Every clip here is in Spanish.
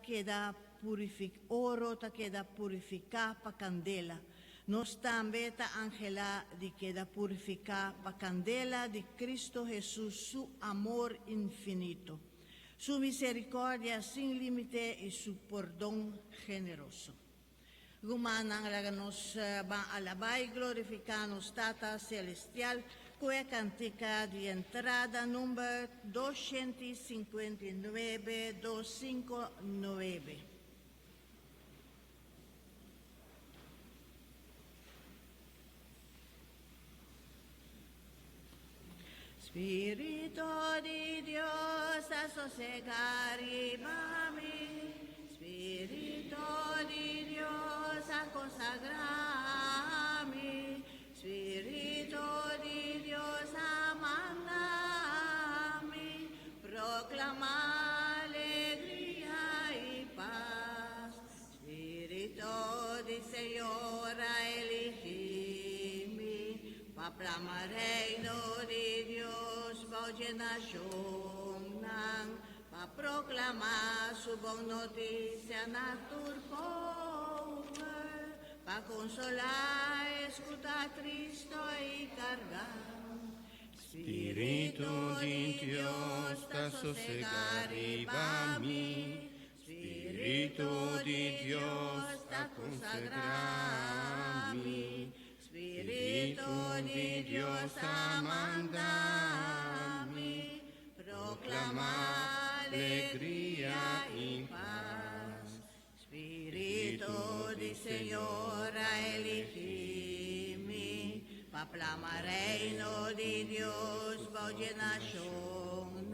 queda oro ta queda purificar pa candela. Nos también ta ángela di queda purificar pa candela di Cristo Jesús, su amor infinito, su misericordia sin límite y su perdón generoso. Gumanang laganos ba alabay, glorificanos Tata Celestial, cuya cantica de entrada número 259. Espíritu de Dios, a sosegar y mami, Espíritu de Dios, a consagrarme, Espíritu de Dios, a mandarme, proclama alegría y paz, Espíritu de Señor, a elegirme, para proclamar reino de Dios, nación, para proclamar su buena noticia na turco, para consolar, escuchar Cristo y cargar. Espíritu de Dios, está sosegar y va a mí. Espíritu de Dios, está consagrar mí. Espíritu de Dios, amandame, proclama alegría y paz. Espíritu de Señor, a elegirme, para proclamar reino de Dios, nación,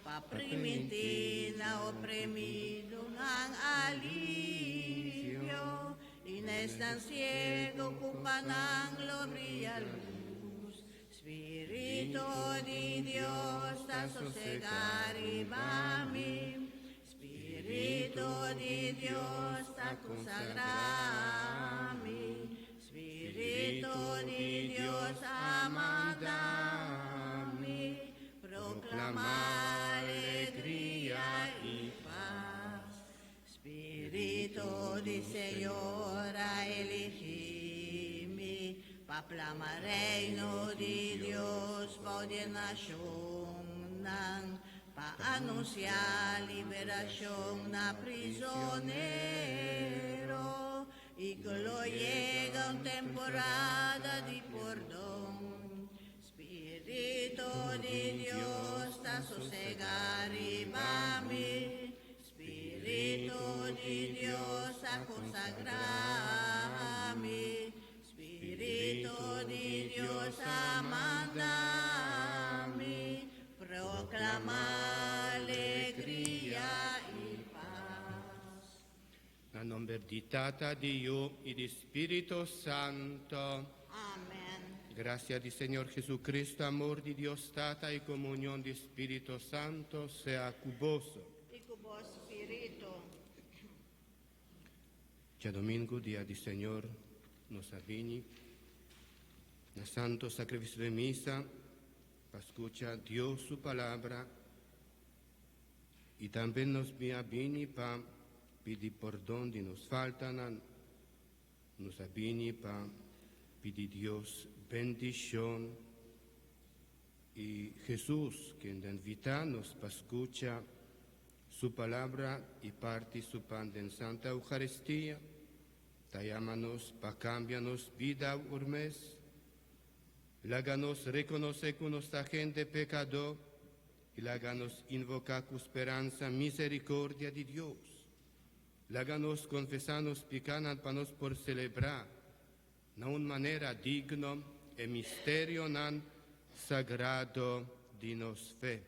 para permitir na oprimido ng alivio, y no están ciego, ocupan ng gloria luz. Espíritu de Dios, está sosegar y va a mí. Espíritu de Dios, está consagrarme. Espíritu de Dios, amandame, proclama alegría y paz. Espíritu de Señor, a elegirme, para proclamar reino de Dios, para nación, para anunciar liberación na prisionero, y que lo llega una temporada de perdón. Espíritu de Dios, está sosegar y va a mí. Espíritu de Dios, a consagrarme. Espíritu de Dios, a mandarme, proclama alegría y paz. A nombre di Tata, di Dio e di Spirito Santo. Amén. Gracia di Señor Jesucristo, amor di Dios Tata y comunión di Spirito Santo sea con vos. Y con vos, Espíritu. Ya domingo, día di Señor, nos avvini, na santo sacrificio de misa, para escuchar Dios su palabra, y también nos avvini para pedir perdón de nos faltan, nos avvini para pedir Dios bendición, y Jesús, que invita-nos para escuchar su palabra y parte su pan en Santa Eucaristía, llámanos para cambiarnos vida por mes, háganos reconocer que nuestra gente pecador y háganos invocar con esperanza misericordia de Dios. Háganos confesarnos pecados para nos por celebrar de una manera digna el misterio sagrado de nos fe.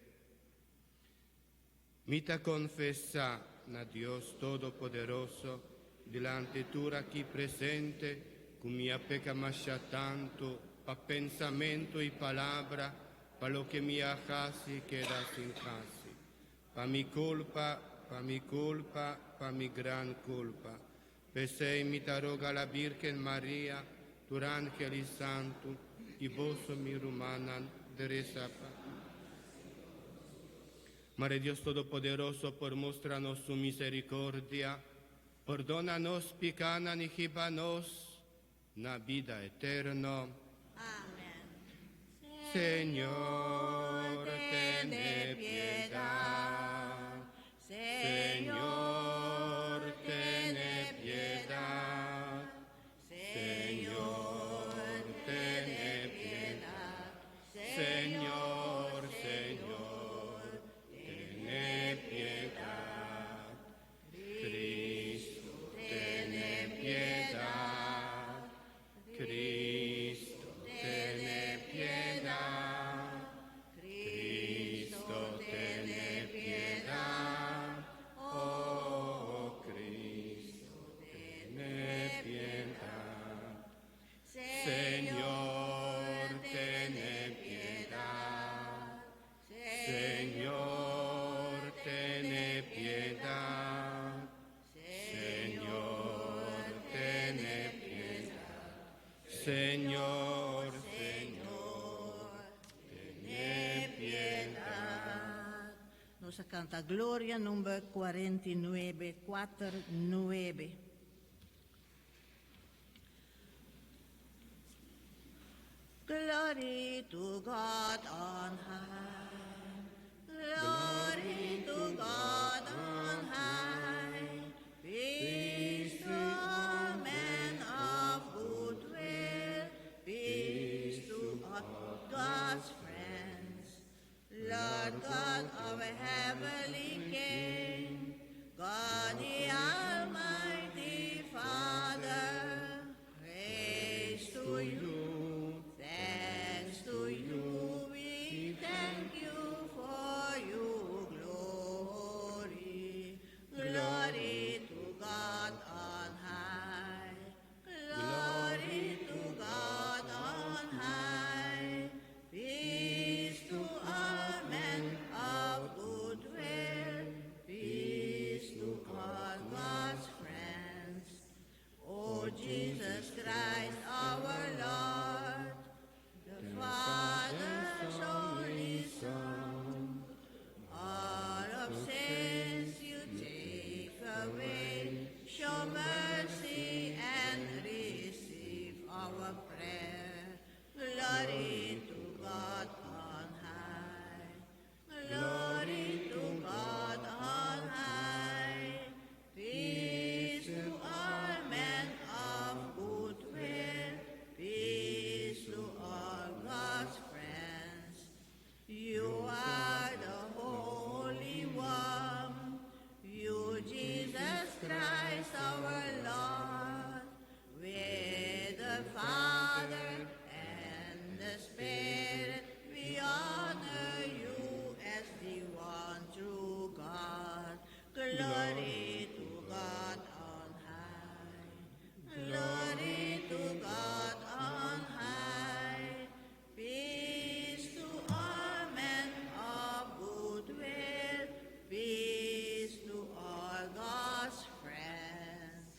Mita confesa a Dios Todopoderoso delante tu aquí presente, con mi pecamasha tanto, pa pensamiento y palabra, pa lo que mi hacasi queda sin casi. Pa mi culpa, pa mi gran culpa. Pesei mi taroga la Virgen María, tu ángel y santo, y vos mi rumanan, deresa pa. Madre Dios Todopoderoso, por mostrarnos su misericordia, perdónanos, picanan y gibanos, na vida eterna. Amén. Señor, ten piedad. Señor, ten piedad. Señor, ten piedad. Señor, Señor, ten piedad. Cristo, ten piedad. Cristo, ten piedad. Cristo, ten piedad. Oh, Cristo, ten piedad. Señor, ten piedad. Señor, ten piedad. Señor, ten piedad. Señor, Señor, ten piedad. Nos canta Gloria número 49, 49. Glory to God on high. Glory to God on high. Peace to all men of good will. Peace to all God's friends. Lord God of heavenly King, God the Almighty Father, praise to you. Thanks to you, we thank you for your glory. Glory to God on high. Glory to God on high. Peace to all men of good will. Peace to all God's friends. O Jesus Christ, our Lord, the Father's only Son, all of sins you take away, show mercy and receive our prayer. Glory to God on high. Glory to God on high. Peace to all men of good will. Peace to all God's friends. You are the Holy One. You, Jesus Christ, our Lord. With the Father and the Spirit, we honor you as the one true God. Glory to God on high. Glory to God on high. Peace to all men of good will. Peace to all God's friends.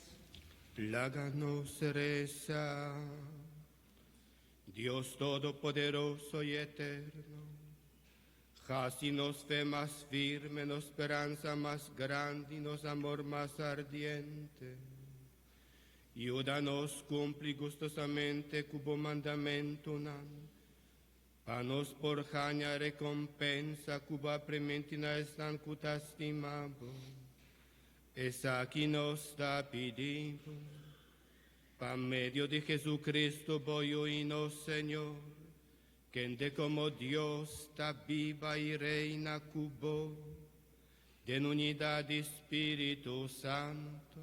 Pláganos reza, Dios Todopoderoso y Eterno. Así nos fe más firme, nos esperanza más grande y nos amor más ardiente. Ayúdanos cumplir gustosamente cubo mandamento nan, pa nos por jaña recompensa cuba prementina estan cuta estimabo. Esa aquí nos da pedimos, pa medio de Jesucristo voy y no Señor, que como Dios está viva y reina cubo, de unidad de Espíritu Santo,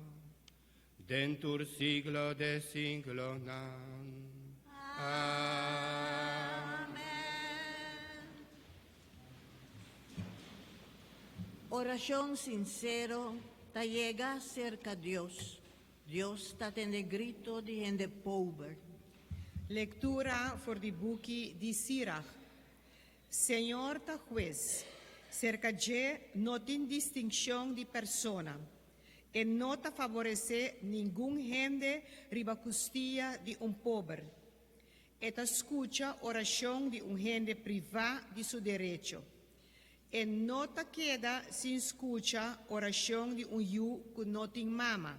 dentro del siglo de siglo. Amén. Oración sincero, ta llega cerca a Dios. Dios está en el grito de gente pobre. Lectura voor die boekie di Sirach. Senhor ta juez, cerca de no tem distinção de persona, e não ta favorece nenhum gente riba custia de pobre. E ta escucha oração de gente privada de seu direito. e no te queda sin escucha oración de un yu que no tiene mama,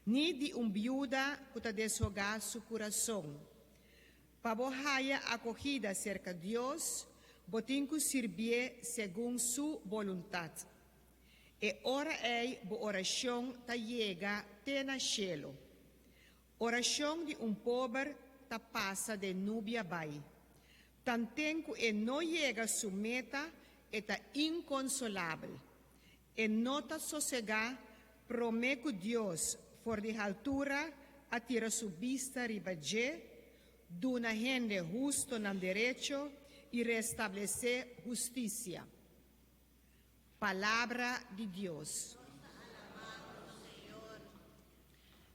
ni de un viuda que te deshoga su corazón. Para vos haya acogida cerca de Dios, botín que sirve según su voluntad. E ora ei bo oración ta llega tena cielo. Oración de un pobre ta pasa de nubia bai. Tan tempo e no llega a su meta, está inconsolable. E no ta sosega, prometo Dios, for de altura, atira su vista ribaje, d'una gente justo nam derecho y restablecer justicia. Palabra de Dios.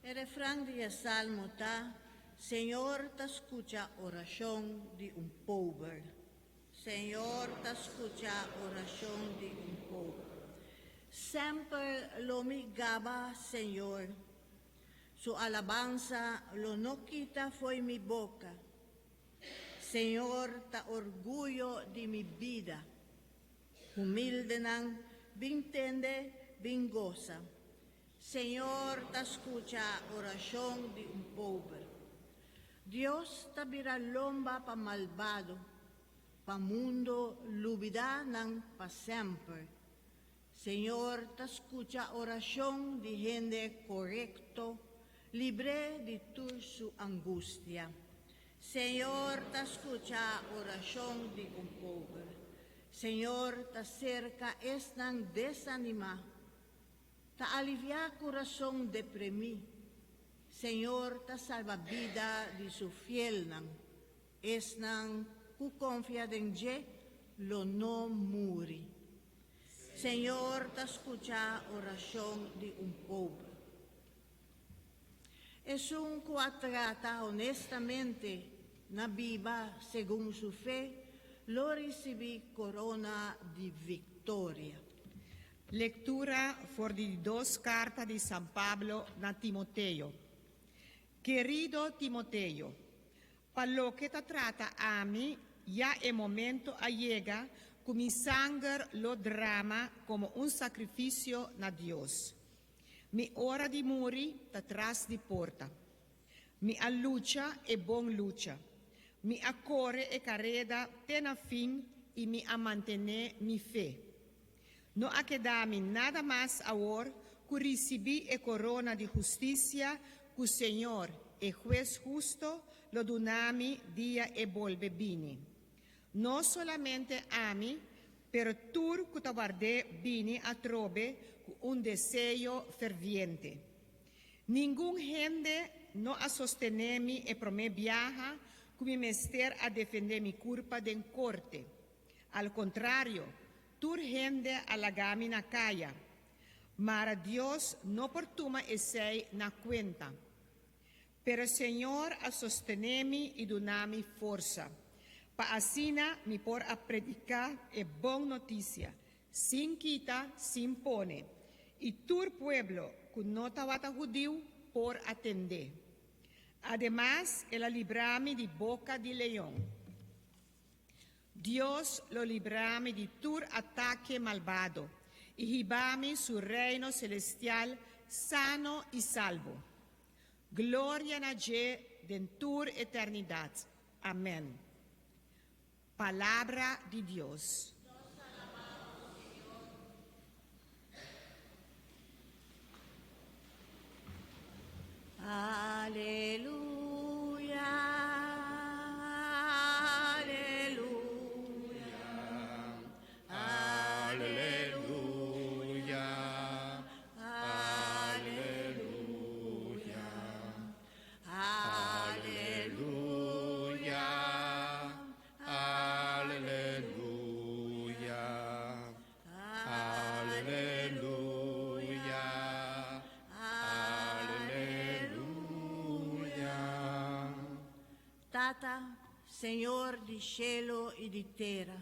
El refrán del Salmo está: Señor, te escucha oración de un pobre. Señor, te escucha oración de un pobre. Siempre lo migaba, Señor. Su alabanza lo no quita fue mi boca. Señor, te orgullo de mi vida. Humilde nan, bin tende, bin goza. Señor, te escucha oración de un pobre. Dios te vira lomba pa malvado, pa mundo lubida nan pa siempre. Señor, te escucha oración de gente correcto, libre de toda su angustia. Señor, te escucha oración de un pobre. Señor, te acerca están desanimado, te alivia corazón deprimido. Señor, te salva vida de su fiel nan. Están ku confía en je, lo no muri. Señor, te escucha oración de un pobre. Es un cuatrata honestamente, na viva según su fe, lo recibí corona de victoria. Lectura for de dos cartas de San Pablo a Timoteo. Querido Timoteo, para lo que te trata a mí, ya el momento llega que mi sangre lo drama como un sacrificio a Dios. Mi hora de morir está tras de porta. Mi lucha es buena lucha. Mi corre e carrera tena fin y mi a mantener mi fe. No ha quedado nada más ahora que recibir la corona de justicia que el Señor, el juez justo, lo donami día e volve bene. No solamente a mí, pero tú que te guardé bene a trove un deseo ferviente. Ningún gente no a sostenermi e pro me viaja come mester a defender mi culpa den corte. Al contrario, tur gente allagami na calla. Mara Dios no portuma essei na cuenta. Pero el Señor a sostenermi y donami forza. Pa asina mi por a predicar e bon noticia, sin quita, sin pone. Y tur pueblo, que no tabata judío, por atender. Además, él librami de boca de león. Dios lo librami de tur ataque malvado y gibami su reino celestial sano y salvo. Gloria a Dios en tur eternidad. Amén. Palabra de Dios. Aleluya, aleluya, Aleluya, aleluya, aleluya, aleluya, aleluya, aleluya. Tata, Señor de cielo y de tierra,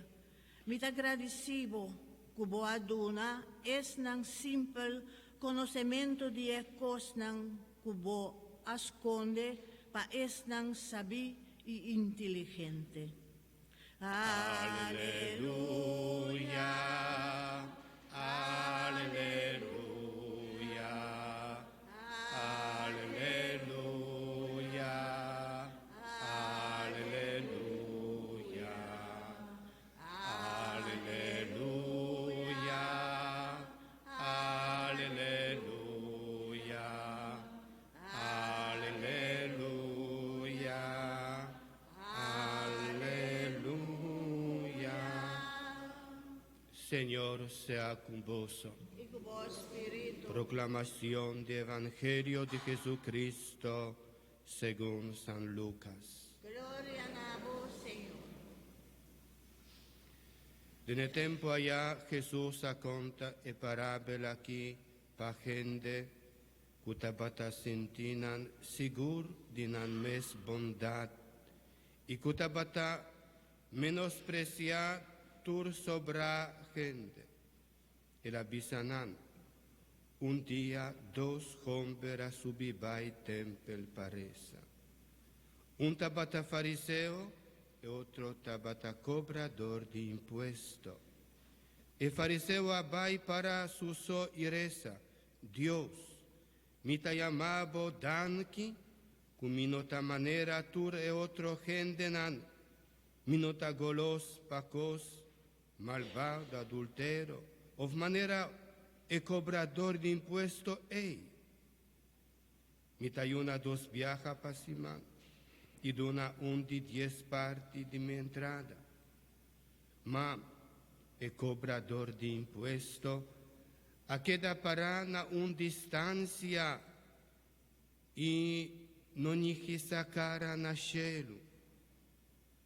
mi te agradecido que bo aduna es nan simple conocimiento de cosas que bo asconde pa es nan sabi y inteligente. Aleluya, aleluya, aleluya, aleluya, aleluya, aleluya, aleluya, aleluya. Señor sea con vos. Y con vos, Espíritu. Proclamación del Evangelio de Jesucristo según San Lucas. Gloria a vos, Señor. Nel tempo allá Jesús conta e parabola aquí pa gente cutabata sentinan sigur dinan mes bondad y cutabata menospreciar tur sobra gente. El abisanan un día dos hombres subibai tempel paresa. Un tabata fariseo e otro tabata cobrador de impuesto. El fariseo abai para su so y reza, Dios, mi ta llamabo danki, cu minota manera tur e otro gendenan, minota golos pacos, malvado, adultero, of manera e cobrador de impuesto ei. Mi ta una dos viaja pasiman, y dona un di 10 parti di mi entrada. Ma e cobrador di impuesto a queda parana un distancia y non gli sacara na cielo.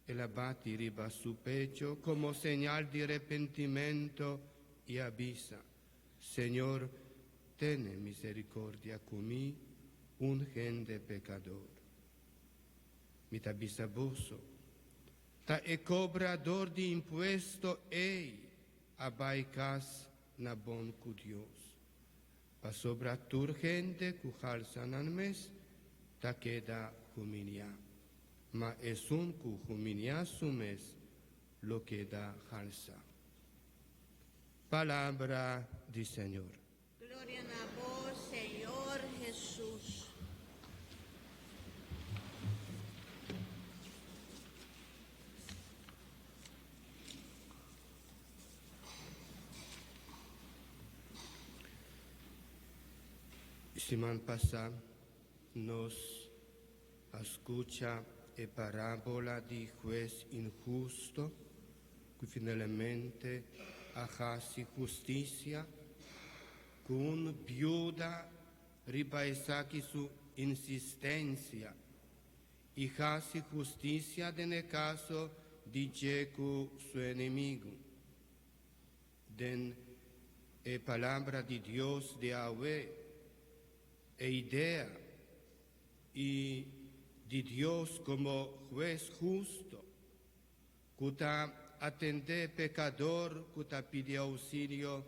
E la batti riba su pecho como señal di arrepentimento y avisa, Señor, tene misericordia conmi, un gente pecador. Mi ta bisabuso, ta e cobrador di impuesto ei, abai cas na bon cu Dios. Pa sobra tur gente cu halsan an mes, ta queda humilia. Ma es un cu humilia su mes, lo queda halsa. Palabra di Señor. Gloria a vos, Señor Jesús. Semana pasada nos escucha la parábola de juez injusto que finalmente hace justicia con viuda ripaesaki su insistencia y hace justicia en el caso de Jecu su enemigo. Den palabra de Dios de Yahweh e idea y de Dios como juez justo, que atende pecador, que pide auxilio,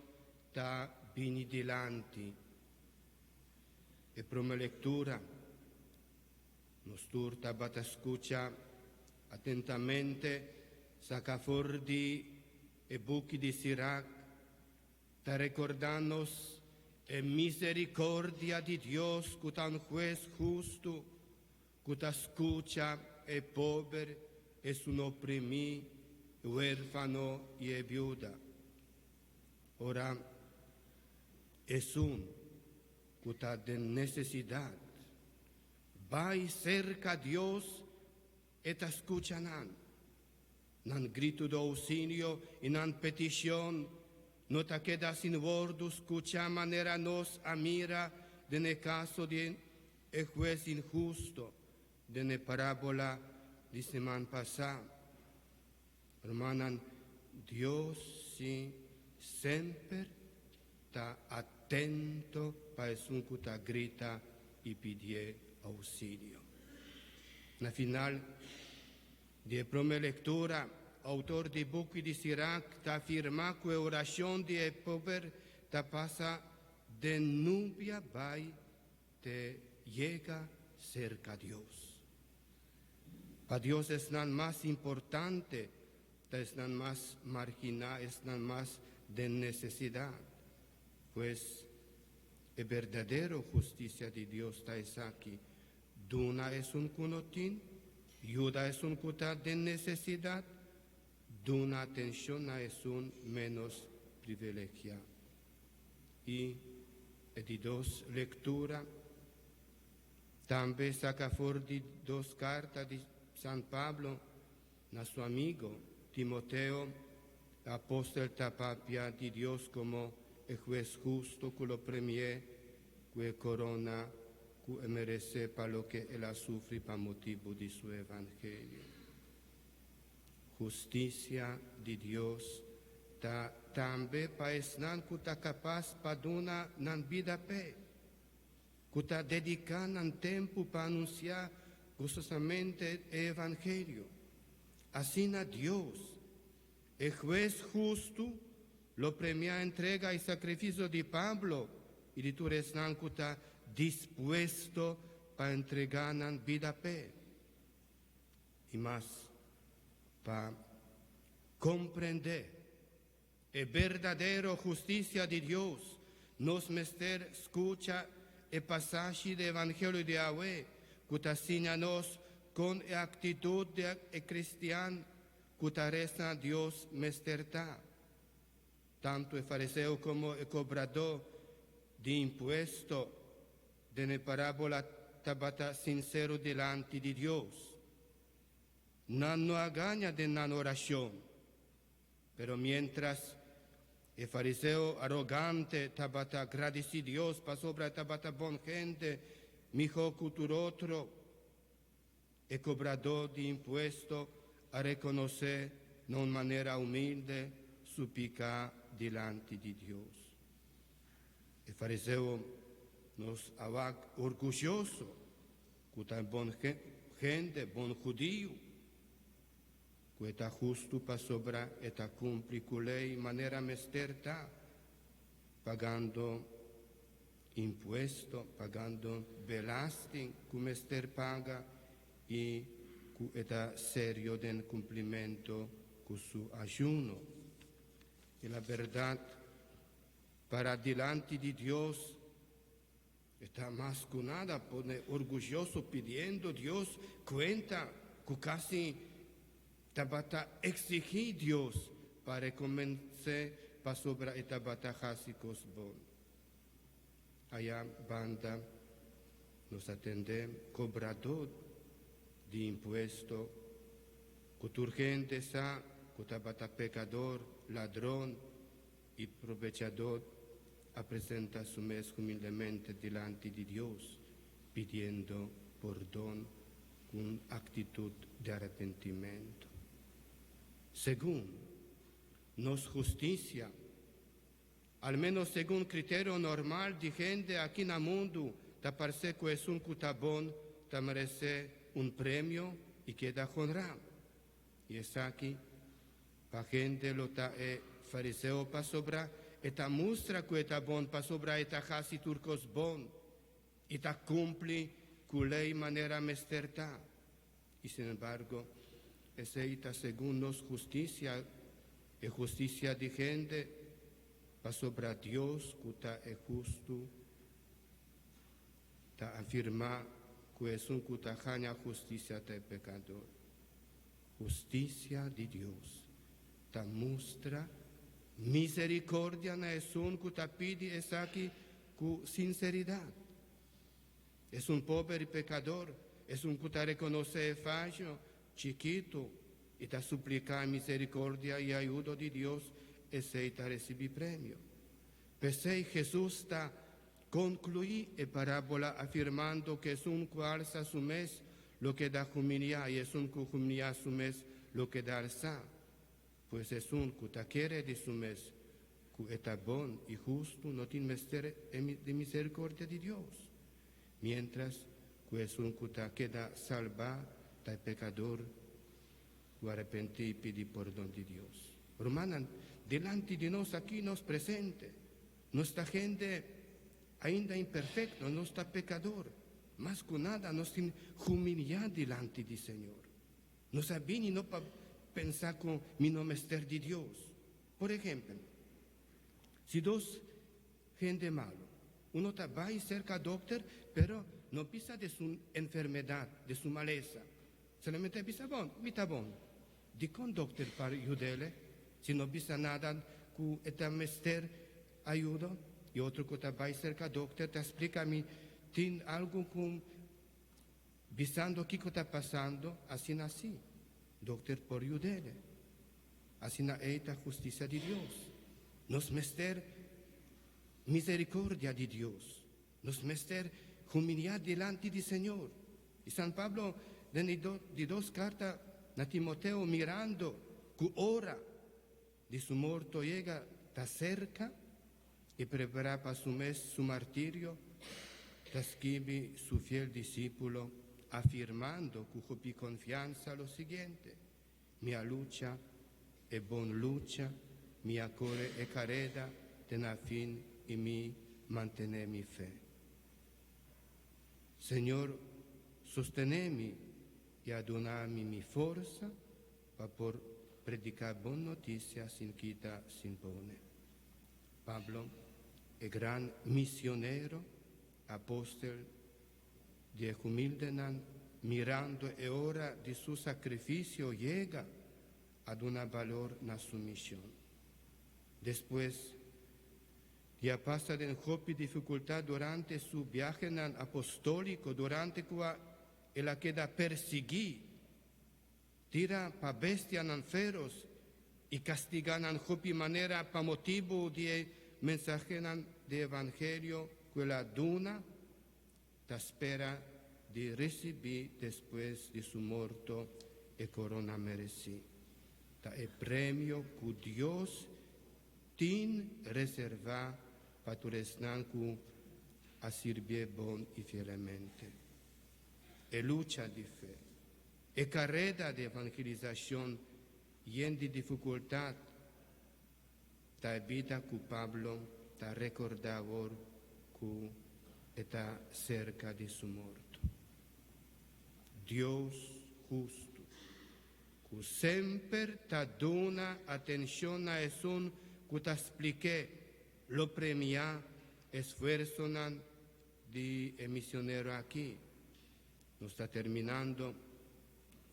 ta vini dilanti. E prima lectura, nos turta bata escucha attentamente, saca fuori e buchi di Sirac, ta recordarnos e misericordia di Dios, que tan juez justo, que ta escucha e pobre, es un oprimí, huérfano y viuda. Ora, es un que ta de necesidad, vai cerca a Dios e ta escuchanan, nan grito de auxilio y nan petición, no te queda sin wordos, escucha manera nos amira de ne caso de el juez injusto, de ne parábola de semana pasada. Hermanan, Dios sí siempre está atento para su que ta grita y pide auxilio. Na final de prima lectura, autor de Buki de Sirac, ta afirma que oración de pobre ta pasa de nubia vai te llega cerca a Dios. Para Dios es nada más importante están más marginadas, están más de necesidad. Pues es verdadero justicia de Dios está aquí. Duna es un cunotín, ayuda es un cuta de necesidad, duna atención es un menos privilegiado. Y de dos lecturas, también saca fuera de dos cartas de San Pablo, a su amigo Timoteo, apóstol tapapia de Dios como el juez justo que lo premie, que corona, que merece para lo que él sufre para motivo de su evangelio. Justicia de Dios también para estar que está capaz para dar una vida pe, que está dedicando un tiempo para anunciar gozosamente el evangelio. Así na Dios, el juez justo, lo premia entrega y sacrificio de Pablo y de tu resnan que está dispuesto para entregar una vida pe. Y más, para comprender la verdadera justicia de Dios, nos mester escucha el pasaje del Evangelio de Yahweh, que te enseñanos con la actitud de cristiano, que te resta a Dios mesterta. Tanto el fariseo como el cobrador de impuesto de la parábola tabata sincero delante de Dios. No agaña de la oración, pero mientras el fariseo arrogante tabata agradecido Dios para sobre tabata bon gente, mijo cultur otro, el cobrador de impuesto a reconocer de una manera humilde su pecado delante de Dios. El fariseo nos haga orgulloso, que tan bon gente, bon judío, que está justo para sobra, está cumplir con la ley manera mesterta, pagando impuesto, pagando belasting, que mester paga, y que está serio del cumplimiento con su ayuno. Y la verdad, para delante de Dios, está más que nada, pone orgulloso pidiendo a Dios cuenta, que casi tabata exigir Dios para convencer para sobre esta batalla bon. Allá banda nos atende cobrador de impuesto, que tu gente sa, que tabata pecador, ladrón y aprovechador, presenta su mes humildemente delante de Dios, pidiendo perdón con actitud de arrepentimiento. Según nos justicia, al menos según criterio normal de gente aquí en el mundo, te parece que es un cutabón, te merece un premio y queda honrado. Y es aquí, para gente lo ta fariseo para sobra, eta muestra que está bon para sobra eta hasi turcos bon, y ta cumple con ley manera mesterta. Y sin embargo, esta según nos justicia, es justicia de gente, para sobra Dios que está justo, ta afirma que es un cutajana justicia de pecador. Justicia de Dios, ta muestra misericordia na es un que te pide es aquí con sinceridad. Es un pobre pecador, es un que te reconoce el fallo, chiquito, y te suplica misericordia y ayuda de Dios, y se te recibe premio. Pese Jesús está concluye la parábola afirmando que es un que alza su mes lo que da humildad y es un que humilla su mes lo que da alza. Pues es un que te quiere de su mes, que está bon y justo, no tiene mister de misericordia de Dios. Mientras que es un que te queda salvar, del pecador, que arrepentir y pedir perdón de Dios. Hermanos, delante de nos aquí nos presente, nuestra gente ainda imperfecta, no está pecador, más que nada nos tiene humildad delante del Señor. Nos viene no para pensar con mi no mester de Dios. Por ejemplo, si dos gente malo, uno va y cerca al doctor, pero no pisa de su enfermedad, de su maleza. Solamente pisa, bon, mi está bon. Di con doctor para ayudarle, si no pisa nada, que está mester ayuda, y otro que va cerca al doctor, te explica a mí, tiene algo con, visando qué está pasando, así. Doctor por ayudarle. Así es la justicia de Dios. Nos mester misericordia de Dios. Nos mester humildad delante del Señor. Y San Pablo, de dos cartas a Timoteo, mirando que hora de su muerto llega, está cerca, y prepara para su mes su martirio, está escribe su fiel discípulo, afirmando con confianza lo siguiente: mia lucha è buona lucha, mia core è careda, tena fin y mi mantener mi fe. Señor, sostenemi y adonami mi forza para por predicar buona notizia sin quita, sin pone. Pablo è gran misionero, apóstol de humilde, mirando e hora de su sacrificio llega a dar valor a su misión. Después, ya pasa de hopi dificultad durante su viaje apostólico, durante que él queda perseguido, tira pa bestia feros y castigan hopi manera pa motivo de mensaje de evangelio que la duna ta espera de recibir después de su muerto e corona mereci. Ta el premio que Dios tiene reserva para tu resnanku a servir bon y fielmente. E lucha de fe, e carrera de evangelización y en de dificultad, ta vida que Pablo ta recordador que está cerca de su muerto. Dios justo, que siempre te dona atención a eso que te expliqué, lo premia esfuerzo de misionero aquí. Nos está terminando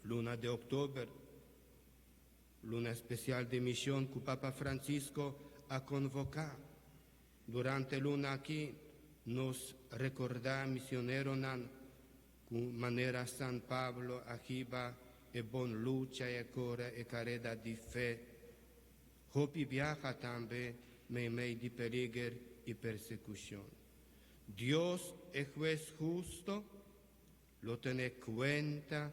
luna de octubre, luna especial de misión que Papa Francisco ha convocado. Durante luna aquí nos recorda misionero con manera San Pablo agiba e bon lucha e cora e carrera di fe. Hopi viaja también me di peligro y persecución. Dios es juez justo, lo tiene cuenta,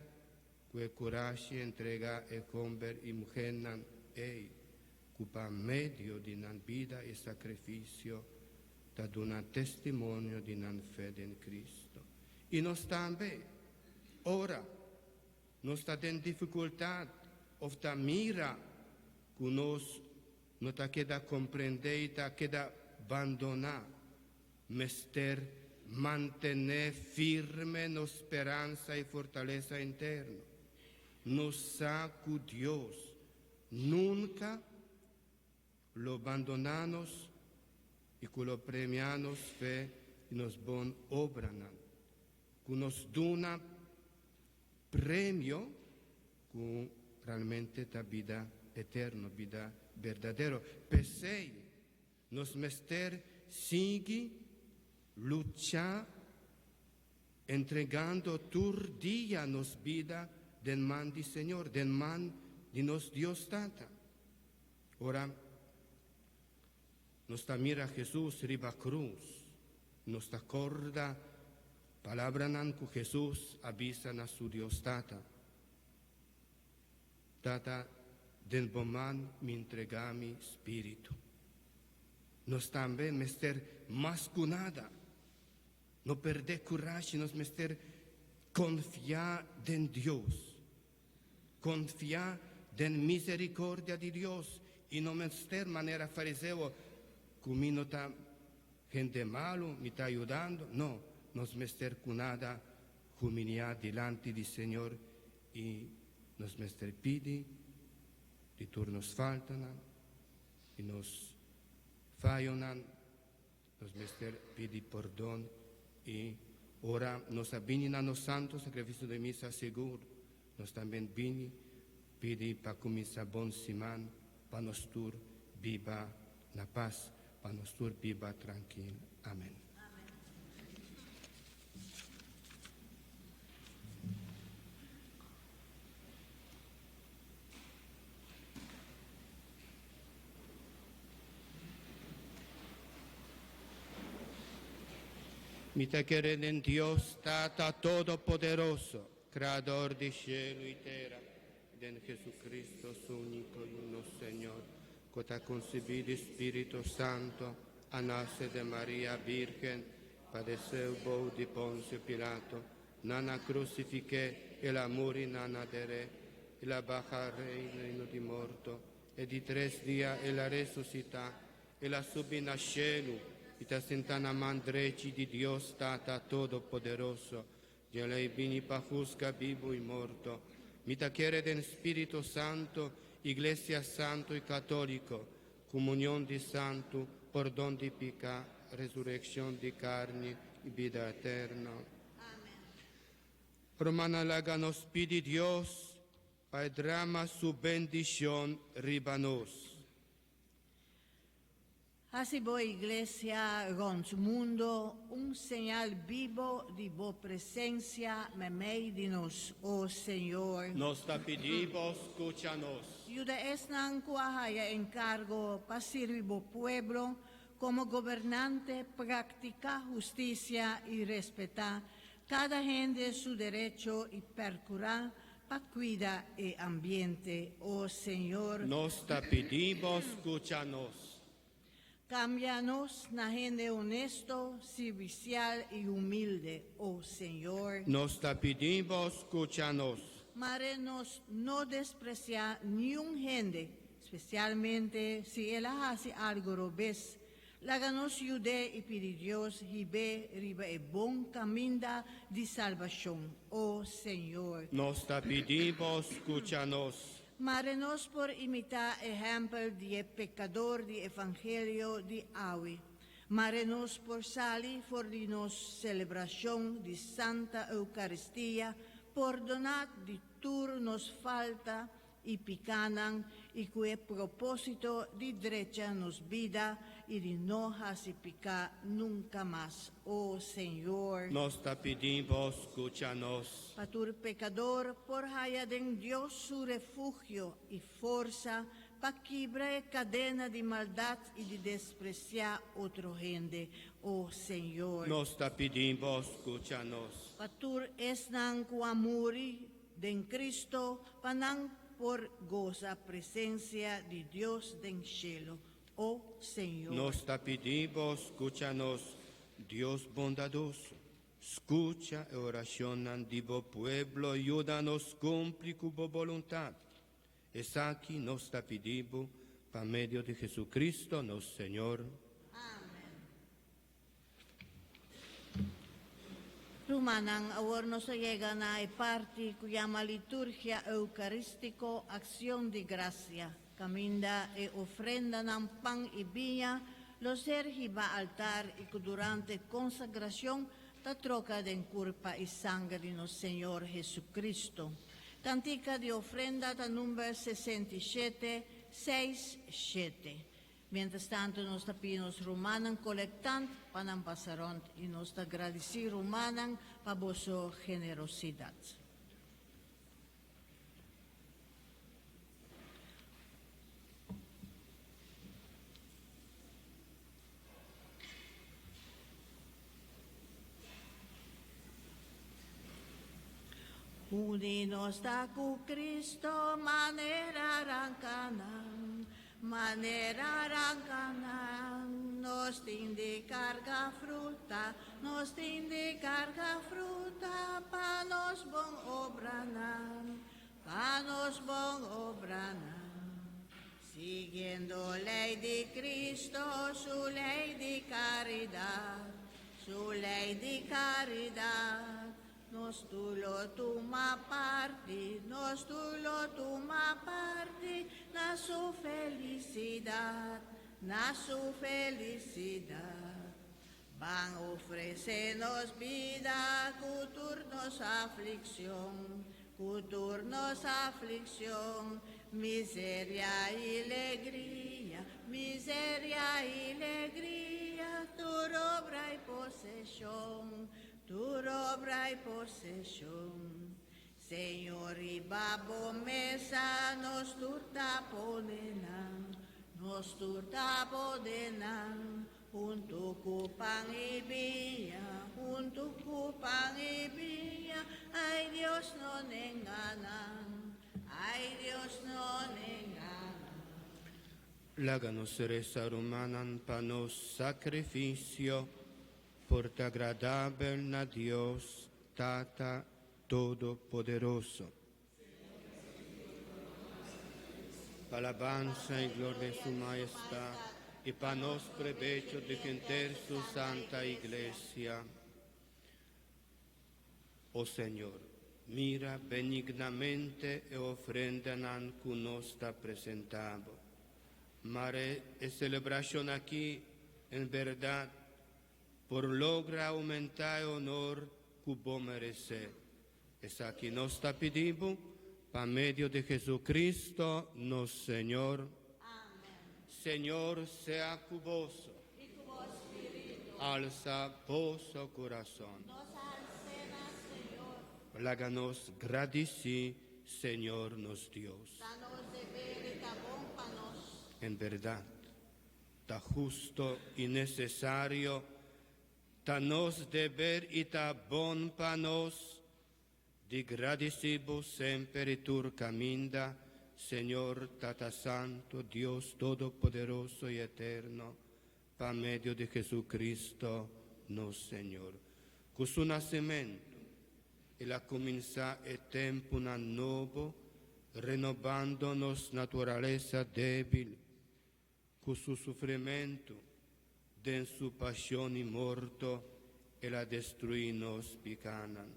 que coraje entrega e conver y mujer que pa medio de vida y sacrificio da un testimonio de fe en Cristo. Y nos también, ora, nos está en dificultad, o ta mira, que nos no ta queda comprender, ta queda abandonar, mester mantener firme la esperanza y fortaleza interna. Nos sabe Dios, nunca lo abandonamos y que lo premiamos fe y nos bon obra, que nos dona premio que realmente la vida eterna, vida verdadera. Pensei, nos mester sigue luchar, entregando tur día nos vida del man di Señor, del man di nos Dios tata. Ora, nos ta mira Jesús riba cruz, nos ta corda palabra nan que Jesús avisa na su Dios tata. Tata, del boman mi entregami spiritu. Nos también mester más que nada, no perder coraje, nos mester confiar en Dios, confiar en misericordia de Dios y no mester manera fariseo, que mi no está gente malo, me está ayudando, no, nos mester con nada, humildad delante del Señor y nos mester pide di turnos faltan y nos fallan, nos mester pidi perdón y ora nos abinin a nos santos sacrificio de misa seguro, nos también vini pidi pa comisa bon siman, pa nos tur viva la paz, pa nos tur viva tranquil. Amén. Mita querer en Dios, Tata Todopoderoso, Creador de cielo y tierra, y en Jesucristo, su único y uno Señor, que te ha concebido Espíritu Santo, a nacer de María Virgen, padeceu bou de Poncio Pilato, nana crucifique, e la muri nana dere, e la baja reino di morto, e di 3 días e la resucita, e la subina a cielo, y te sentana mandreci di Dios Tata Todopoderoso, y lei vini pa juzga vivo y morto, mita quiere den Espíritu Santo, Iglesia Santo y Católico, comunión de santo, perdón de pecado, resurrección de carne y vida eterna. Amen. Romana laga nos pide Dios, pa drama su bendición ribanos. Así voy, Iglesia, rond mundo, un señal vivo de vos presencia, me di nos, oh Señor. Nos te pedimos, escúchanos. Ayuda es nan cuajaya encargo para servir vos pueblo, como gobernante, practica justicia y respeta cada gente su derecho y percurar para cuidar el ambiente, oh Señor. Nos te pedimos, escúchanos. Cámbianos na gente honesto, servicial y humilde, oh Señor. Nos te pedimos, escúchanos. Marenos no despreciar ni un gente, especialmente si él hace algo robés. Láganos ayude y pide Dios y ve riba el bon camino de salvación, oh Señor. Nos te pedimos, escúchanos. Marenos por imitar ejemplo de pecador de evangelio de Awi. Marenos por salir for de nos celebración de Santa Eucaristía, por donar de tur nos falta y picanan, y que propósito de derecha nos vida y de no picar nunca más, oh Señor. Nos te pedimos, escúchanos. Patur pecador, por haya den Dios su refugio y fuerza, pa quebrar cadena de maldad y de despreciar otro gente, oh Señor. Nos te pedimos, escúchanos. Patur esnan cuamuri den Cristo, panan por goza presencia de Dios den cielo, oh Señor. Nos te pedimos, escúchanos, Dios bondadoso. Escucha la oración de tu pueblo, ayúdanos a cumplir tu voluntad. Es aquí nos te pedimos, por medio de Jesucristo, nuestro Señor. Rumanan awar nos llega na parte que llama liturgia eucarístico, acción de gracia. Caminda e ofrenda nan pan y villa, los ergiba altar y que durante consagración ta troca de curpa y sangre de nuestro Señor Jesucristo. Cantica de ofrenda ta número 67, 6-7. Mientras tanto, nos tapinos romanan colectant panang pasaront y nos agradeci romanan pa vosso generosidad. Uninos ta cu Cristo manera rancanan, manera rancanan, nos tindi carga fruta, pa nos bon obranan, Siguiendo ley de Cristo, su ley de caridad, Nos tulot parti, nos tulot parti, na su felicidad, na su felicidad. Van ofrecernos vida, cuturnos aflicción, miseria y alegría, tu obra y posesión, Señor, y babo mesa nos turta ponenan, junto kupang ibia, ay Dios no nenganan, Láganos reza romanan panos sacrificio, por te agradable a Dios, Tata Todopoderoso. Alabanza y gloria de su majestad, y para nos provecho de entender su santa iglesia. Oh Señor, mira benignamente e ofrenda que nos está presentado. Mare e celebración aquí, en verdad, por logra aumentar el honor que vos merecer. Es aquí nos está pidiendo, por medio de Jesucristo, nuestro Señor. Amén. Señor, sea con vos. Y tu espíritu. Alza vuestro corazón. Nos alcena, Señor. Láganos gradici, Señor nos Dios. Danos de ver y tabón panos. En verdad, ta justo y necesario, ta nos deber y ta bon panos, di gradicibus semper tur caminda, Señor Tata Santo, Dios Todopoderoso y Eterno, por medio de Jesucristo, nuestro Señor. Con su nacimiento, Él ha comenzado el tiempo nuevo, renovándonos naturaleza débil, con su sufrimiento, de su pasión y muerto, Él ha destruido nos picanan.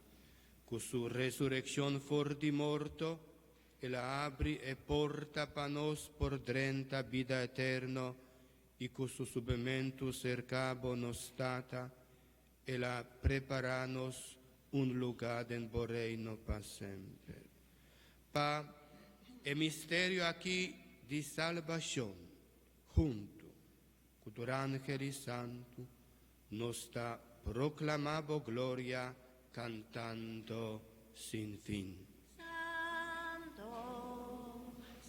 Con su resurrección for di morto, Él abre e porta para nos por drenta vida eterna, y con su subimento cercabo nos stata, Él ha preparanos un lugar en el reino para siempre. Pa el misterio aquí de salvación, junto con tu ángel y santo, nos está proclamando gloria, cantando sin fin. Santo,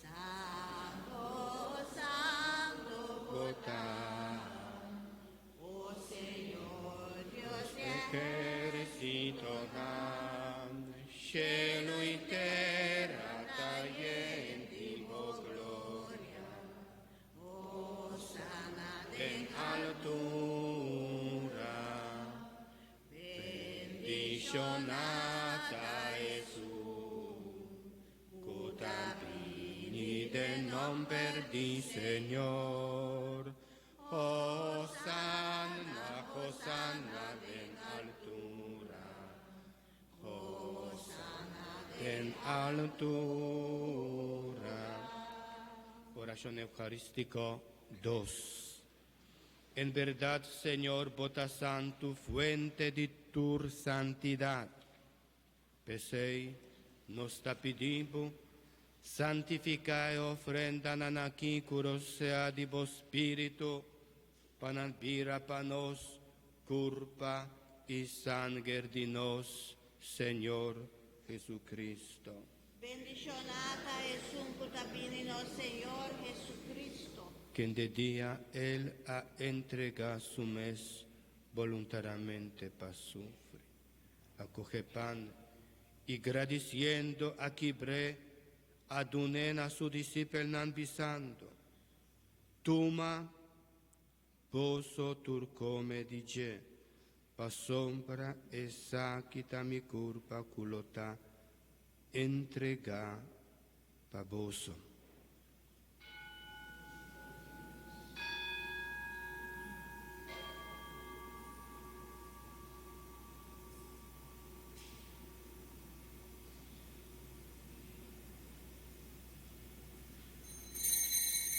santo, santo, oh Señor Dios de Ejército grande, cielo y tierra está lleno de gloria. oh sana En altura, bendicionata Jesús, cutapini del nombre di Señor. Hosanna, Hosanna en altura, Hosanna en altura. Oración eucarístico 2. En verdad, Señor, bota santo, fuente de tu santidad. Pesei, nos está pidiendo, santifica y ofrenda aquí, curo sea de vos espíritu, panalbira panos, culpa y sangre de nos, Señor Jesucristo. bendicionata es un cutapinino Señor Jesucristo. Que en de día Él ha entregado su mes voluntariamente para sufrir. Acoge pan y agradeciendo a Quibre, adunen a su discípulo nanvisando. Toma, poso turcome dice, pa sombra e saquita mi culpa culota, entrega pa boso.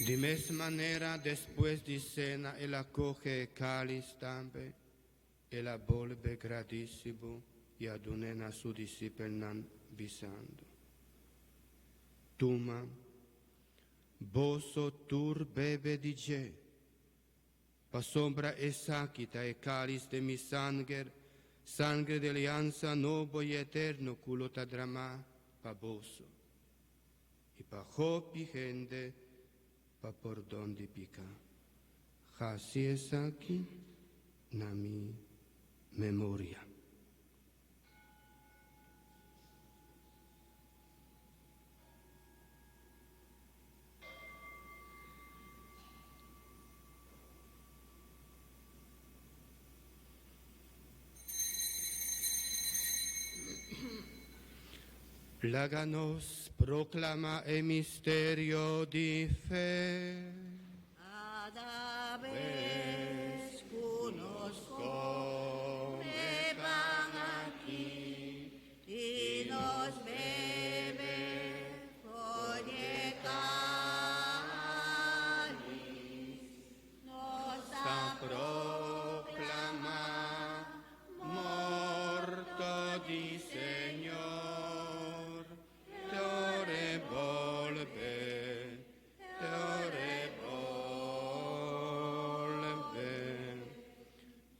Di mesma manera, después di cena, él acoge el cáliz también, e la volve gradissimo, e adunena a su discípulos bisando. Tuma, boso tur bebe di je, pa sombra e sakita e cáliz de mi sangre, sangre de alianza nuevo y eterno, culo ta drama pa boso, y pa hopi gente, pa perdón di pica. Así es aquí, na mi memoria. Láganos proclama el misterio de fe. Cada vez conozco, me van aquí y nos bebe oye cáliz, nos Proclama morto di Señor, te ore volve, te ore volve.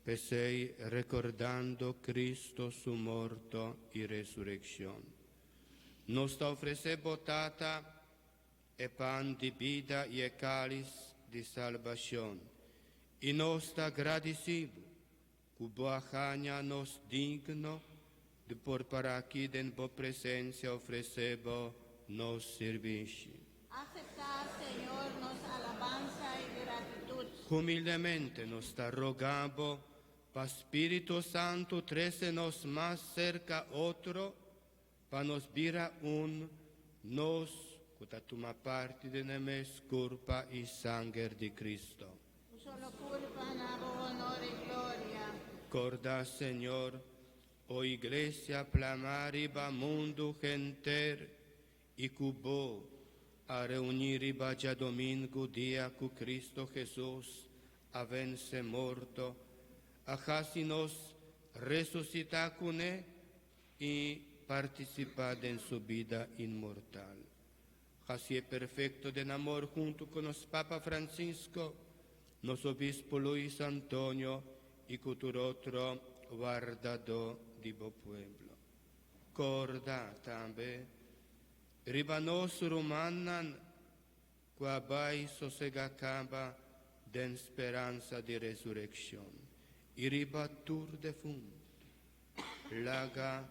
Pesei recordando Cristo su morto y resurrección. Nos ofrece botata e pan di vida y el cáliz di salvación. Y nos está agradecido, cubo ajaña nos digno de por para aquí de en vos presencia ofrecebo nos servici. aceptar, Señor, nos alabanza y gratitud. Humildemente nos está rogando, pa Espíritu Santo, trécenos más cerca otro, pa nos vira un nos, cuta tuma parte de nemes culpa y sangre de Cristo. Solo culpa, nabo, honor y gloria. Corda, Señor, o iglesia plamariba mundo genter y cubo a reuniriba ya domingo día cu Cristo Jesús a vence morto, a casi nos resucita con él y participar en su vida inmortal. Así es perfecto de amor junto con los Papa Francisco, nos obispo Luis Antonio y cultur otro guardador di bo pueblo. Corda también, ribanos romanan, quabai sosegacaba den speranza di resurrección, y ribatur de fund, laga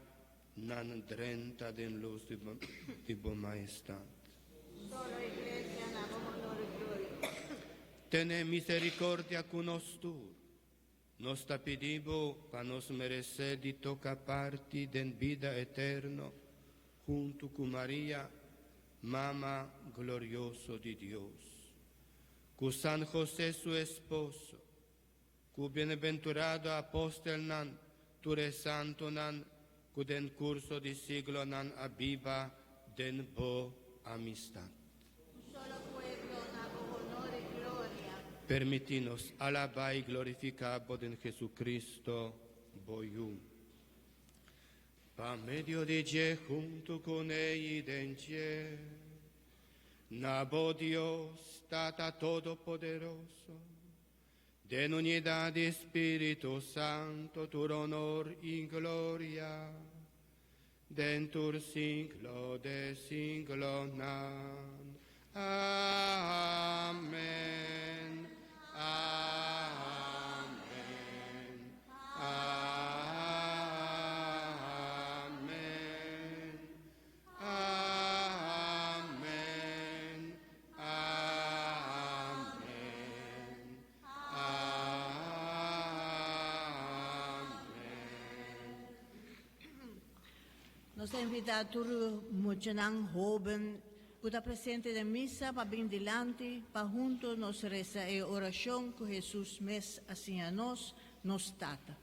nan drenta den luz di bo maestad. Solo iglesia, nabo, honor y gloria. Tene misericordia con nosotros. Nos ta pedibo pa nos merecer di toca parti den vida eterno, junto con María, Mama glorioso di Dios. Con San José su esposo, con bienaventurado apóstol nan, ture santo nan, con den curso di siglo nan abiba den bo amistad. Solo pueblo, nabo, honor y gloria. Permitinos alabar y glorificar en Jesucristo, Boyú. Pa medio de je junto con él denche, nabo Dios, Tata Todopoderoso, de unidad de Espíritu Santo, tu honor y gloria, dentur siglo de siglo nan. Amén. Amén. Amén. Amén. Amén. Amén. Nos invita a todos muchos jóvenes que está presente de misa para bien delante, para juntos nos reza en oración que Jesús mes así a nos trata.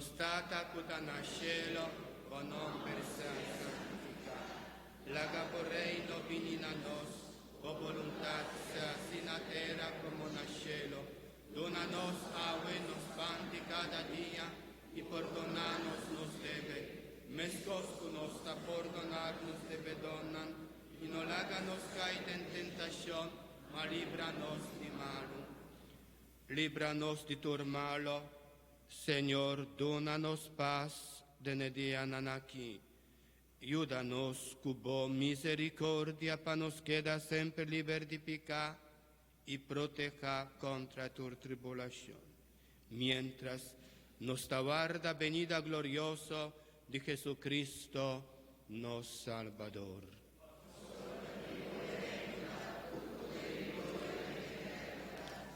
nostata cutana cielo, bonom persa sanctifica. Laga vorrei nobinina nos, o voluntat sin a terra como na cielo. Dona nos aue nos pan de cada día, y perdonanos nos debe. Mescos con nos ta perdonarnos debe donan, y no láganos caer en tentación, ma líbranos de malo. Líbranos de tu malo, Señor, dónanos paz de nedia nanaki. Ayúdanos, cubo misericordia, para nos queda siempre libre de pecar y proteja contra tu tribulación. Mientras nos aguarda venida gloriosa de Jesucristo, nos Salvador.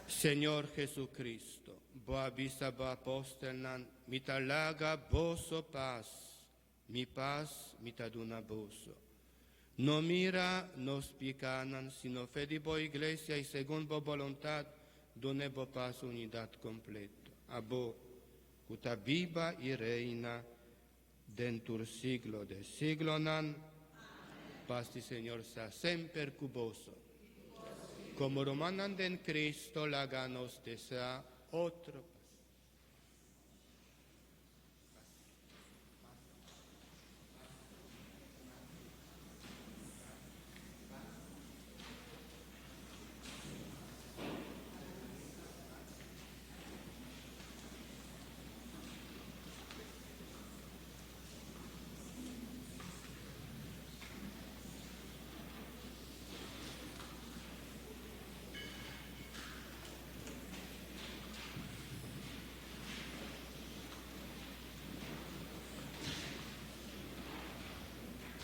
Señor Jesucristo, boa vista, boa apóstolan, mitalaga vosso paz, mi paz, mitaduna vosso. No mira nos picanan, sino fede bo iglesia y según bo voluntad, done bo paz unidad completo. A bo, cuta viva y reina, dentur siglo de siglo nan, paz di Señor sa semper cuboso. Como romanan en Cristo, laganos de sa otro paz.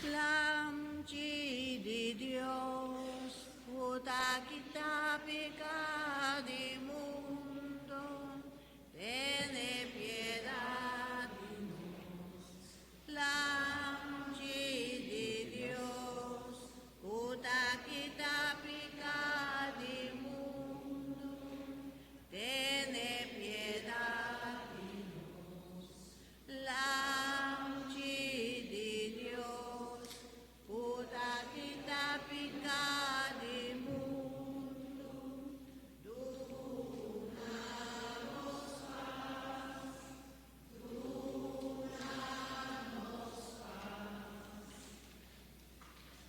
Lamci di Dios, puta kita pecado mundo, tiene piedad de nos. Lamci di Dios, puta kita pecado mundo, tiene piedad de nos. Lamci di Dios, puta kita pecado mundo,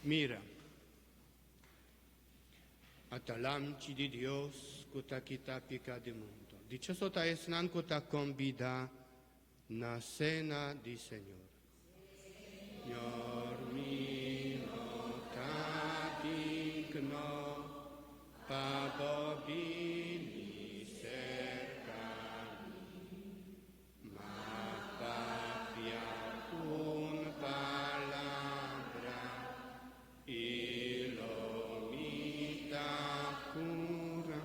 Mira, atalamci di Dios, cuta kita pica de mundo. Dichosa es nan cuta convida na cena di Señor. Señor mío, ta digno, pa vini cercani, ma papia un palabra, y lo mita cura.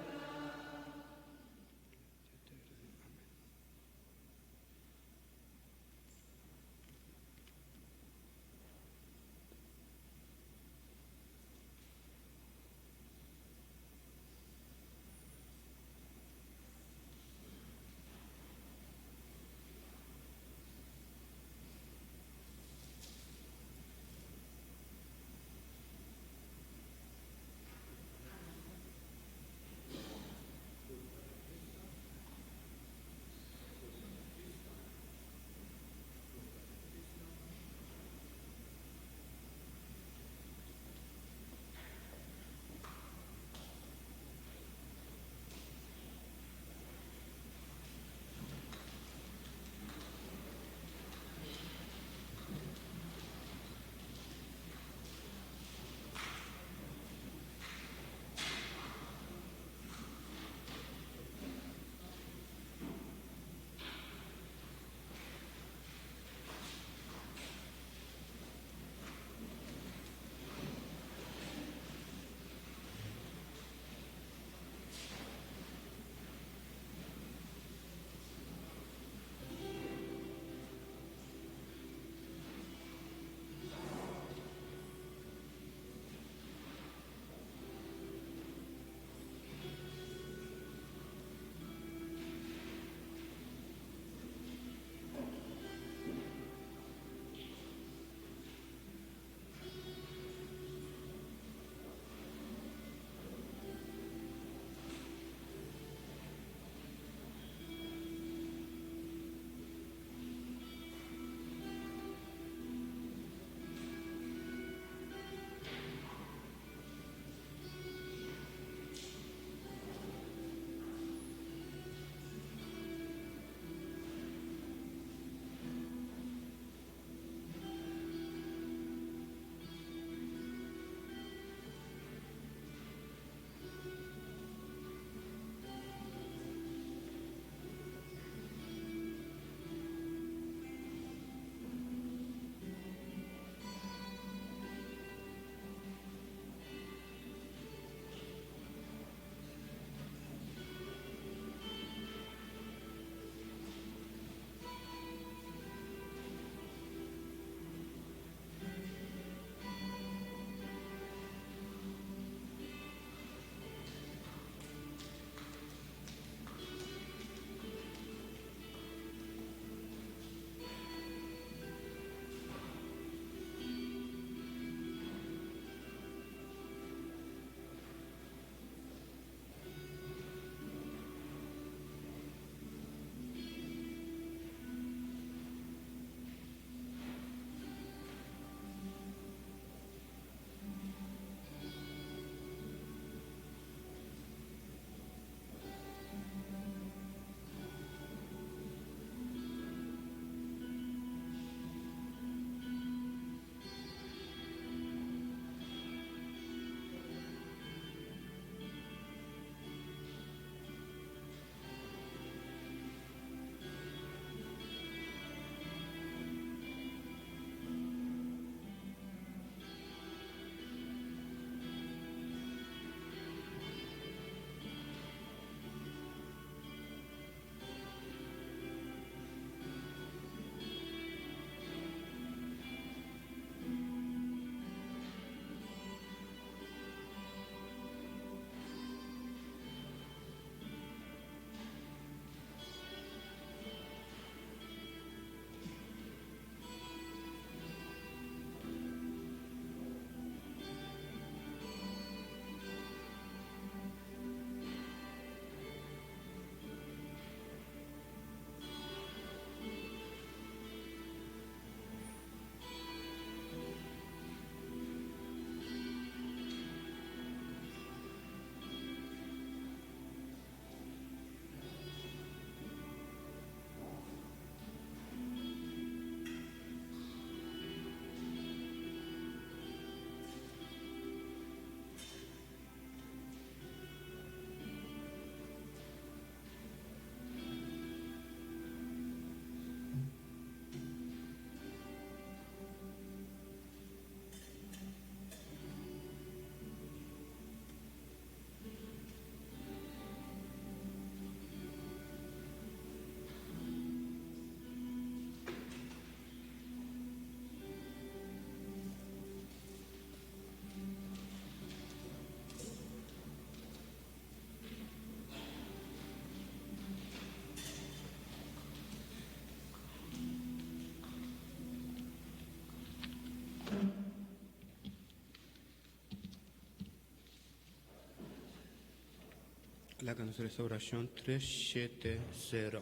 La restauración 370.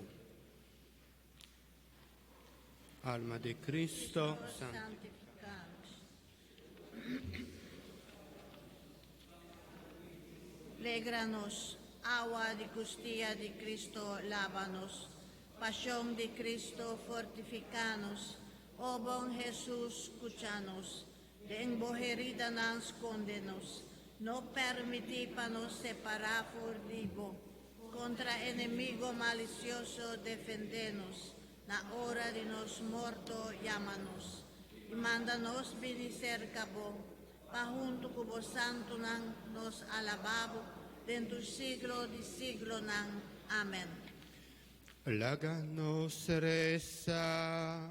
Alma de Cristo, santificados. Légranos, agua de costilla de Cristo, lávanos. Pasión de Cristo, fortificanos. Oh bom Jesús, escuchanos. De emboherida nos condenos. No permití para nos separar furtivo. Contra enemigo malicioso, defendenos. Na hora de nos morto, llámanos. Y mándanos venir cabo. Pa junto con vos santo nan nos alababo. Dentro siglo de siglo nan. Amén. Láganos reza.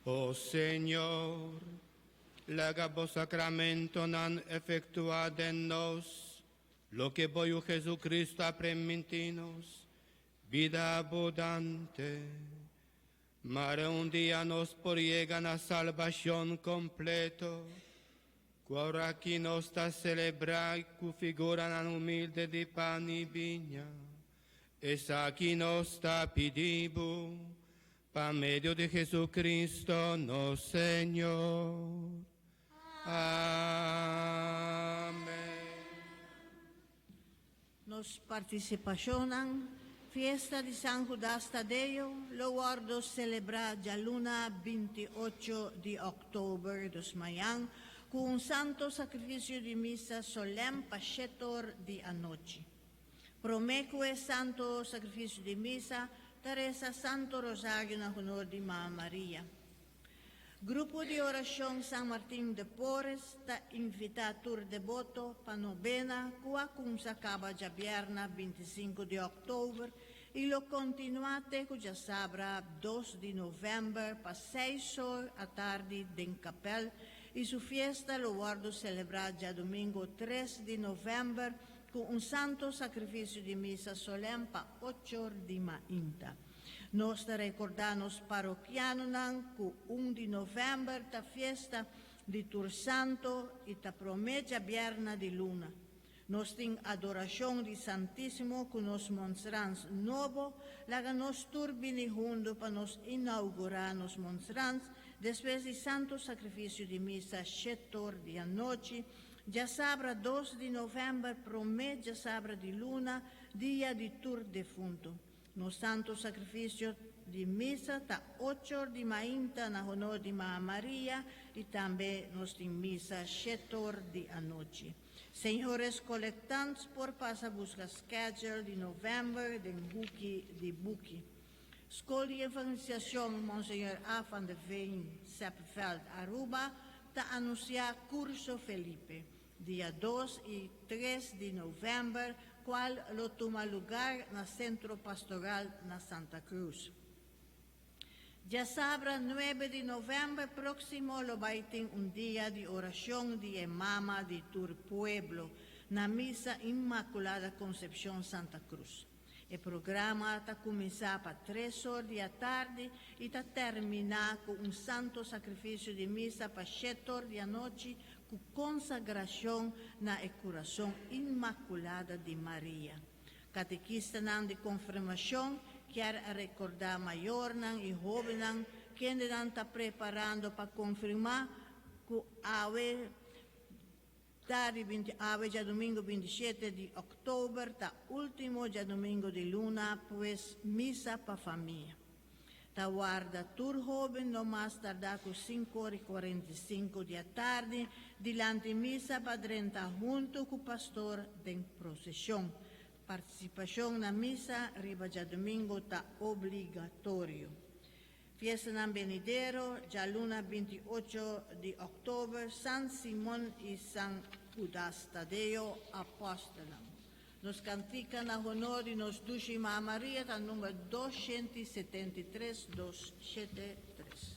Oh Señor, laga vos sacramento nan efectuad en nos, lo que voy Jesucristo a permitirnos, vida abundante. Mare un día nos por llegan a salvación completo, ahora aquí nos está celebrar cu figura tan humilde de pan y viña, es aquí nos está pidiendo, pa medio de Jesucristo, no Señor. Amén. Nos participacionan fiesta de San Judas Tadeo, lo guardo celebrar ya luna 28 de octubre dos mañana con un santo sacrificio de misa solemne pachetor de anoche. Promeque santo sacrificio de misa, Teresa Santo Rosario en honor de Mamá María. Grupo de oración San Martín de Porres está invitado devoto para novena que acaba ya viernes 25 de octubre y lo continuate que ya sabrá 2 de noviembre para 6 horas a tarde en Capel y su fiesta lo guardo celebrar ya domingo 3 de noviembre con un santo sacrificio de misa solemne para 8 horas de mañana. Nos recordamos parroquianos que 1 de noviembre la fiesta de Tur Santo y la promesa viernes de luna. Nos ten adoración de Santísimo que nos monstrans nuevo, la nos turbini junto para nos inaugurar nos monstrans, después de santo sacrificio de misa 7 horas de anoche, ya sabrá 2 de noviembre promesa sabrá de luna, día de Tur defunto. Nos santo sacrificio de misa está 8 horas de mañana en honor de Mamá María y también nos en misa 7 horas de anoche. Señores colectantes, por pasar buscar schedule de noviembre de Buki. School de Evangelización Monseñor A. van de Veen, Seppeveld, Aruba, está anunciar curso Felipe, día 2 y 3 de noviembre, cual lo toma lugar en el Centro Pastoral na Santa Cruz. Ya sabrá 9 de noviembre próximo lo va a tener un día de oración de Mama de Tur Pueblo, na Misa Inmaculada Concepción Santa Cruz. El programa está comenzar para 3 horas de la tarde y está terminar con un santo sacrificio de misa para 7 horas de la noche, con consagración na corazón inmaculada de María. Catequista de confirmación quiere recordar mayor y joven que está preparando para confirmar que ya domingo 27 de octubre, está último ya domingo de luna, pues misa para familia. Ta guarda tur joven no más tardar con 5:45 de la tarde, delante misa padrenta junto con pastor de procesión. Participación en la misa, arriba ya domingo, está obligatorio. Fiesta en venidero, ya luna 28 de octubre, San Simón y San Judas Tadeo, apóstolos. Nos cantican a honor y nos duce Mamá María, el número 273, 273.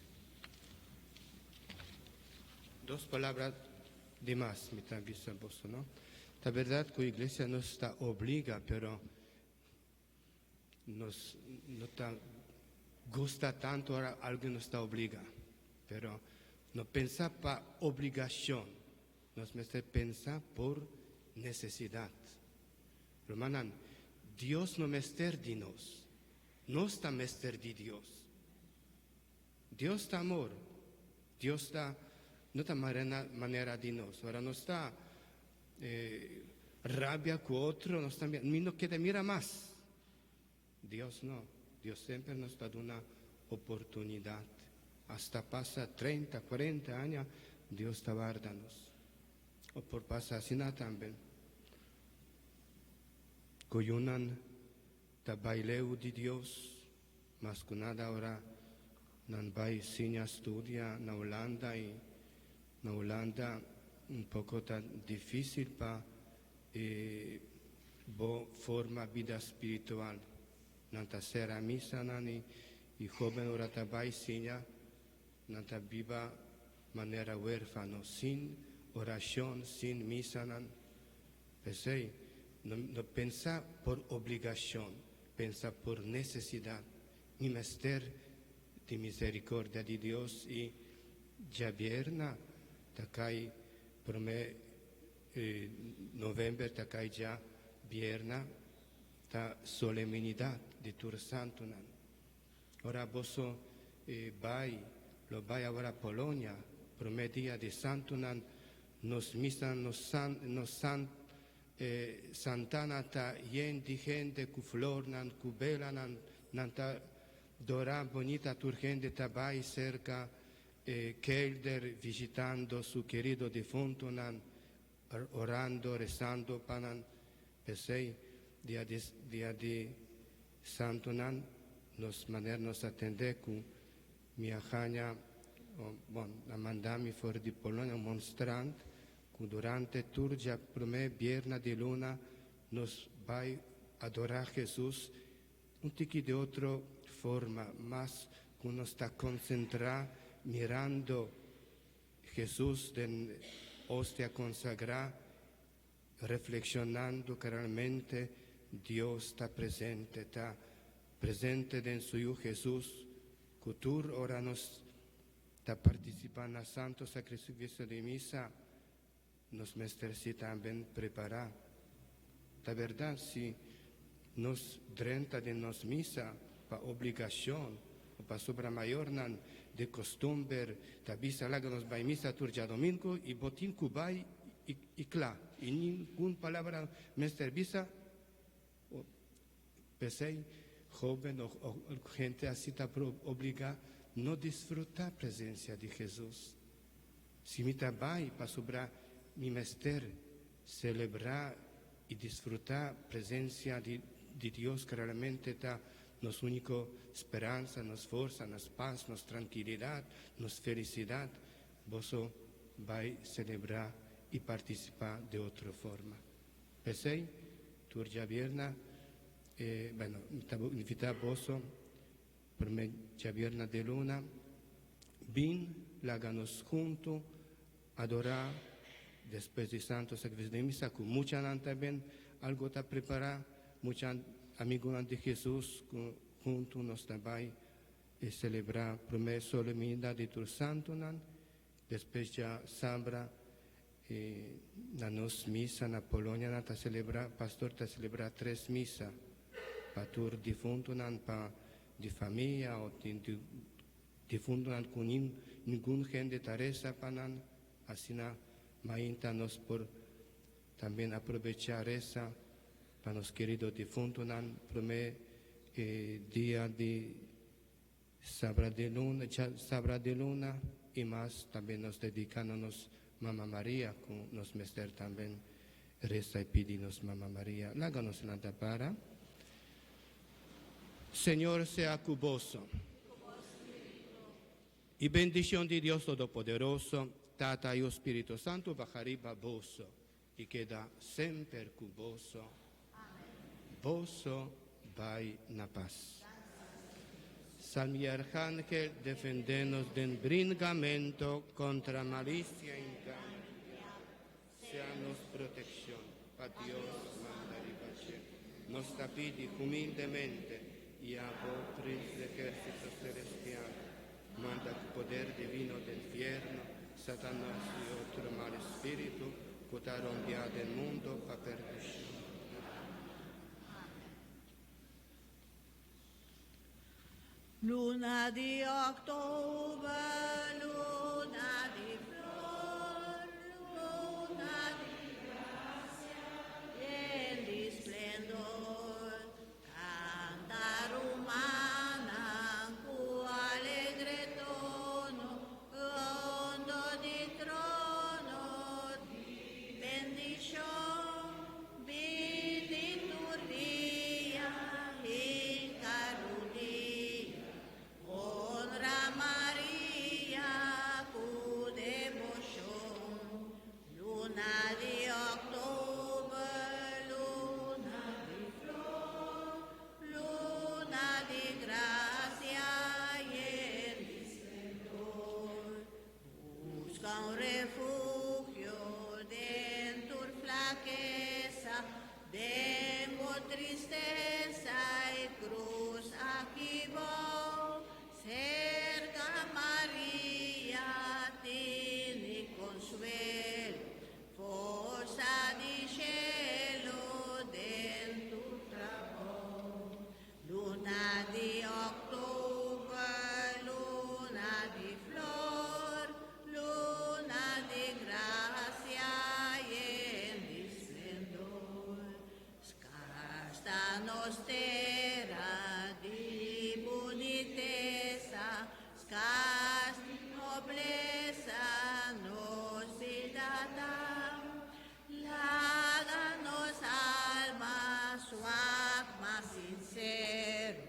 Dos palabras de más, me está avisando, ¿no? La verdad que la iglesia nos está obliga, pero no gusta tanto, ahora alguien nos está obliga, pero no pensa para obligación, nos pensar por necesidad. Romanan, Dios no mester de nos, no está mester de Dios. Dios está amor, Dios está, no está manera de nos, ahora no está rabia con otro, no está, no quiere mira más. Dios no, Dios siempre nos da una oportunidad. Hasta pasa 30, 40 años, Dios está guardándonos. O por pasar así también. Coyunan ta baileu de Dios, más que nada ahora nan vai sinya estudia na Holanda y na Holanda un poco tan difícil para forma vida espiritual. Nanta sera misa nani y joven ora ta vai sinya nanta viva manera huérfano, sin oración, sin misa nan. Pensé, no pensa por obligación, pensa por necesidad. Mi mister de misericordia de Dios y ya vierna, takai por me noviembre takai ya vierna, ta solemnidad de Tur Santo nan. Ora boso lo vai ahora a Polonia, por me día de Santo nan, nos misan, Santana ta yen di gente cu flor nan cu bela nan ta dora bonita tur gente ta vai cerca kelder visitando su querido difunto nan orando rezando panan pesei dia de santo nan nos atende cu mia hanya la mandami for di Polonia monstrant durante turgia prome vierna de luna nos va a adorar Jesús un tiki de otra forma, más que uno está concentrado mirando Jesús de hostia consagrada, reflexionando que realmente Dios está presente en su Hijo Jesús, cultura ahora nos está participando en el Santo Sacrificio de Misa, nos necesita también preparar. La verdad, si nos drenta de nos misa para obligación o para sobra mayor de costumbre, tabisa la que nos va a misa turja domingo y botín cubay y cla, y ninguna palabra mester visa, pensé, joven o gente así está obligada no disfrutar presencia de Jesús. Si mi trabajo para sobra mi mester celebrar y disfrutar presencia de Dios que realmente está nos único esperanza, nos fuerza, nos paz, nos tranquilidad, nos felicidad, vos vais a celebrar y participar de otra forma. Pensé, turja vierna, bueno, invita a vos por media vierna de luna, bin, láganos juntos, adorar, después de Santo Sacrificio de Misa, con mucha también algo está preparado, muchos amigos de Jesús juntos nos también celebrar primera solemnidad de Tur Santo, después ya sabra la nos misa en Polonia, pastor está celebrar 3 misas, para Tur difunto, para de familia o difunto con ningún gente taresa para así maintanos por también aprovechar esa para los queridos difuntos primer día de sabra de luna y más también nos dedicamos Mamá María con nos mester también reza y pedimos Mamá María láganos en la tapara. Señor sea cuboso y bendición de Dios Todopoderoso, Tata y Espíritu Santo bajará baboso y queda siempre cuboso. Boso vai na paz. Salmi Arcángel, defendenos del bringamento contra malicia e engaño. Seanos protección, pa Dios manda ripace. Nos tapidi humildemente y a vos, príncipe ejército celestial, manda el poder divino del infierno, Satanás y otro mal espíritu, portaron via del mundo a perdición. Luna di october, luna di flor, luna di gracia y el esplendor. Cantar humana, cu alegre tono, rondo di trono, di bendición, benditura y carunia. Honra María, cu devoción, luna de octubre, luna de flor, luna de gracia y el esplendor. Busca un refugio de tu flaqueza, tengo tristeza y cruz aquí voy. Cerca María tiene consuelo, forza di cielo dentro trabajo. Luna di octubre, luna di flor, luna di gracia y el esplendor. Scasta nostera di boniteza, scasta nobleza nos data, láganos alma suave más sincero,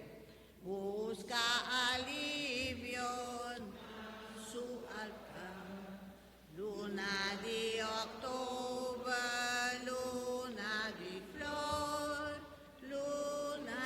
busca alivio en su altar. Luna di octubre, luna di flor, luna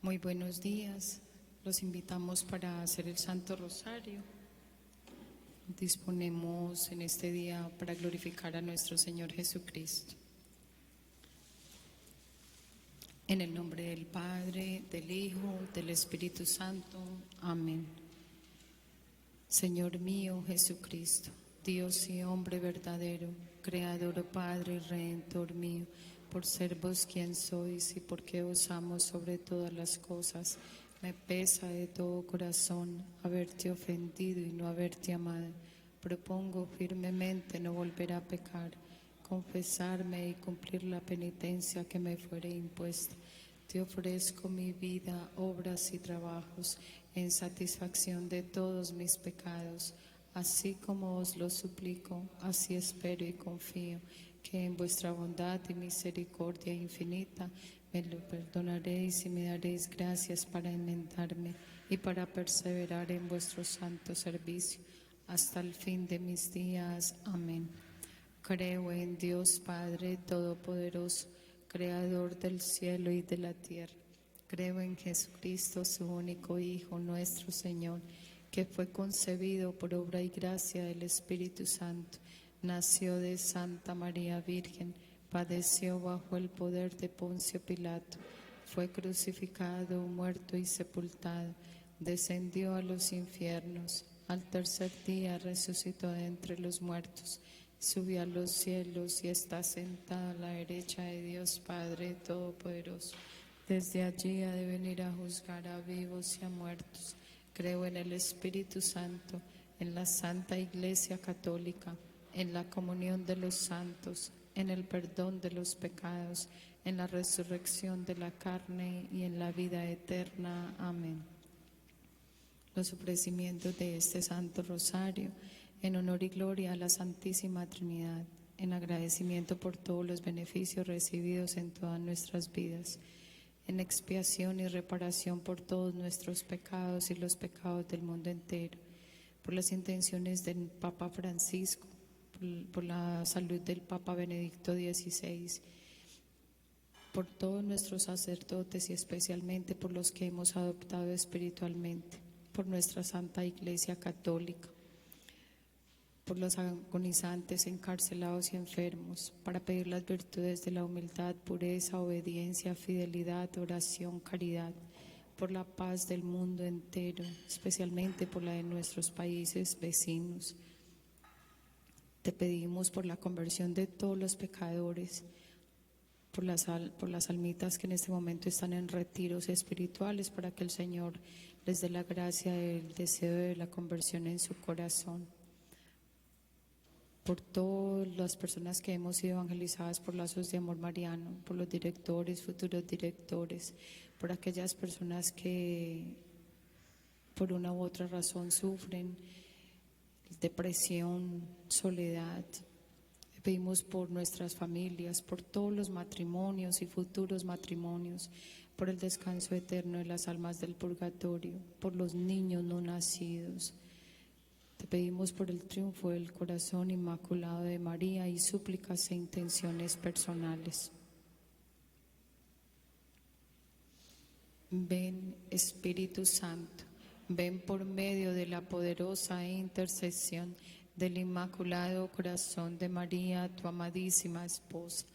Muy buenos días. Los invitamos para hacer el Santo Rosario. Disponemos en este día para glorificar a nuestro Señor Jesucristo. En el nombre del Padre, del Hijo, del Espíritu Santo. Amén. Señor mío Jesucristo, Dios y hombre verdadero, Creador, Padre y Redentor mío, por ser vos quien sois y porque os amo sobre todas las cosas, me pesa de todo corazón haberte ofendido y no haberte amado. Propongo firmemente no volver a pecar, confesarme y cumplir la penitencia que me fuere impuesta. Te ofrezco mi vida, obras y trabajos en satisfacción de todos mis pecados. Así como os lo suplico, así espero y confío que en vuestra bondad y misericordia infinita me lo perdonaréis y me daréis gracias para enmendarme y para perseverar en vuestro santo servicio hasta el fin de mis días. Amén. Creo en Dios Padre Todopoderoso, Creador del cielo y de la tierra. Creo en Jesucristo, su único Hijo, nuestro Señor, que fue concebido por obra y gracia del Espíritu Santo. Nació de Santa María Virgen, padeció bajo el poder de Poncio Pilato, fue crucificado, muerto y sepultado, descendió a los infiernos, al tercer día resucitó de entre los muertos, subió a los cielos y está sentado a la derecha de Dios Padre Todopoderoso. Desde allí ha de venir a juzgar a vivos y a muertos. Creo en el Espíritu Santo, en la Santa Iglesia Católica, en la comunión de los santos, en el perdón de los pecados, en la resurrección de la carne y en la vida eterna. Amén. Los ofrecimientos de este Santo Rosario, en honor y gloria a la Santísima Trinidad, en agradecimiento por todos los beneficios recibidos en todas nuestras vidas, en expiación y reparación por todos nuestros pecados y los pecados del mundo entero, por las intenciones del Papa Francisco, por la salud del Papa Benedicto XVI, por todos nuestros sacerdotes y especialmente por los que hemos adoptado espiritualmente, por nuestra Santa Iglesia Católica, por los agonizantes, encarcelados y enfermos, para pedir las virtudes de la humildad, pureza, obediencia, fidelidad, oración, caridad, por la paz del mundo entero, especialmente por la de nuestros países vecinos. Te pedimos por la conversión de todos los pecadores, por las almitas que en este momento están en retiros espirituales, para que el Señor les dé la gracia del deseo de la conversión en su corazón. Por todas las personas que hemos sido evangelizadas por lazos de amor mariano, por los directores, futuros directores, por aquellas personas que por una u otra razón sufren depresión, soledad. Pedimos por nuestras familias, por todos los matrimonios y futuros matrimonios, por el descanso eterno de las almas del purgatorio, por los niños no nacidos. Te pedimos por el triunfo del corazón inmaculado de María y súplicas e intenciones personales. Ven, Espíritu Santo, ven por medio de la poderosa intercesión del Inmaculado Corazón de María, tu amadísima esposa.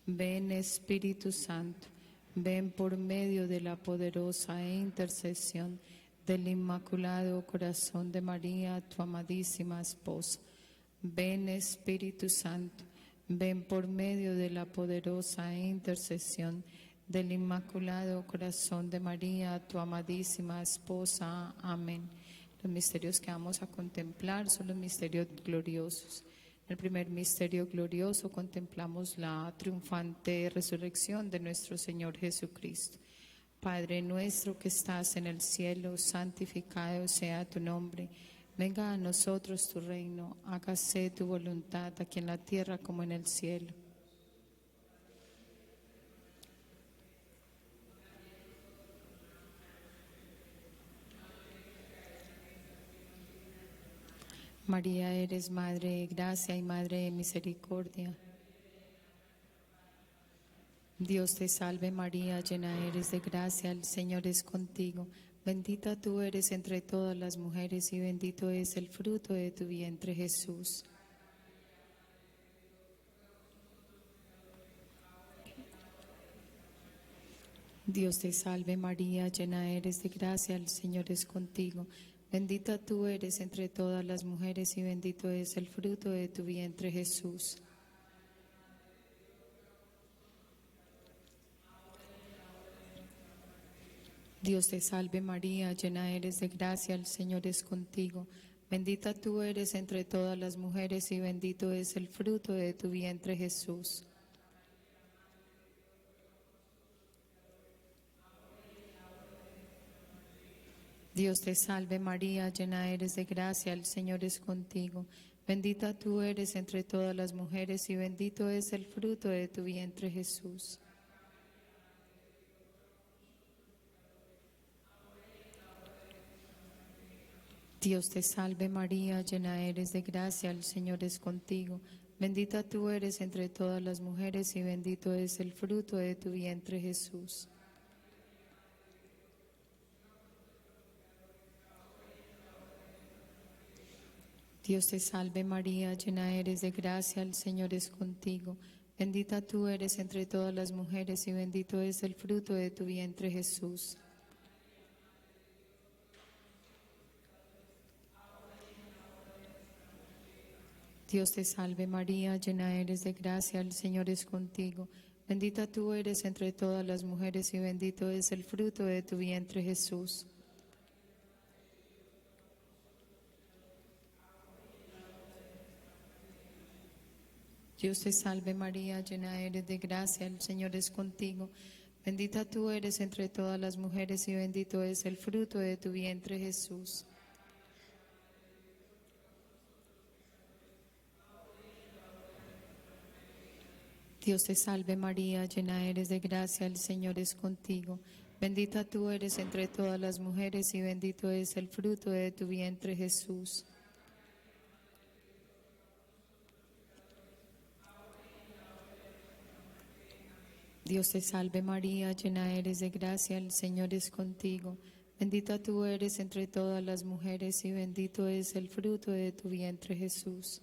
Ven, Espíritu Santo, ven por medio de la poderosa intercesión del Inmaculado Corazón de María, tu amadísima esposa. Ven, Espíritu Santo, ven por medio de la poderosa intercesión del Inmaculado Corazón de María, tu amadísima esposa. Amén. Los misterios que vamos a contemplar son los misterios gloriosos. En el primer misterio glorioso contemplamos la triunfante resurrección de nuestro Señor Jesucristo. Padre nuestro que estás en el cielo, santificado sea tu nombre. Venga a nosotros tu reino, hágase tu voluntad aquí en la tierra como en el cielo. María, eres Madre de gracia y Madre de misericordia. Dios te salve María, llena eres de gracia, el Señor es contigo. Bendita tú eres entre todas las mujeres y bendito es el fruto de tu vientre Jesús. Dios te salve María, llena eres de gracia, el Señor es contigo. Bendita tú eres entre todas las mujeres y bendito es el fruto de tu vientre Jesús. Dios te salve María, llena eres de gracia, el Señor es contigo. Bendita tú eres entre todas las mujeres y bendito es el fruto de tu vientre Jesús. Dios te salve María, llena eres de gracia, el Señor es contigo. Bendita tú eres entre todas las mujeres y bendito es el fruto de tu vientre Jesús. Dios te salve María, llena eres de gracia, el Señor es contigo. Bendita tú eres entre todas las mujeres y bendito es el fruto de tu vientre Jesús. Dios te salve María, llena eres de gracia, el Señor es contigo. Bendita tú eres entre todas las mujeres y bendito es el fruto de tu vientre Jesús. Dios te salve María, llena eres de gracia, el Señor es contigo. Bendita tú eres entre todas las mujeres y bendito es el fruto de tu vientre Jesús. Dios te salve María, llena eres de gracia, el Señor es contigo. Bendita tú eres entre todas las mujeres y bendito es el fruto de tu vientre Jesús. Dios te salve María, llena eres de gracia, el Señor es contigo. Bendita tú eres entre todas las mujeres y bendito es el fruto de tu vientre Jesús. Dios te salve María, llena eres de gracia, el Señor es contigo. Bendita tú eres entre todas las mujeres y bendito es el fruto de tu vientre Jesús.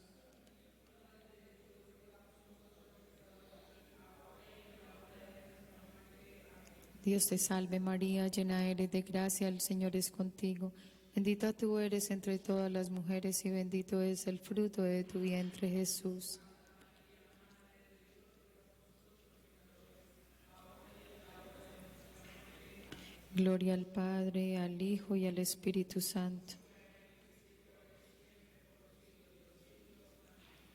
Dios te salve María, llena eres de gracia, el Señor es contigo. Bendita tú eres entre todas las mujeres y bendito es el fruto de tu vientre Jesús. Gloria al Padre, al Hijo y al Espíritu Santo.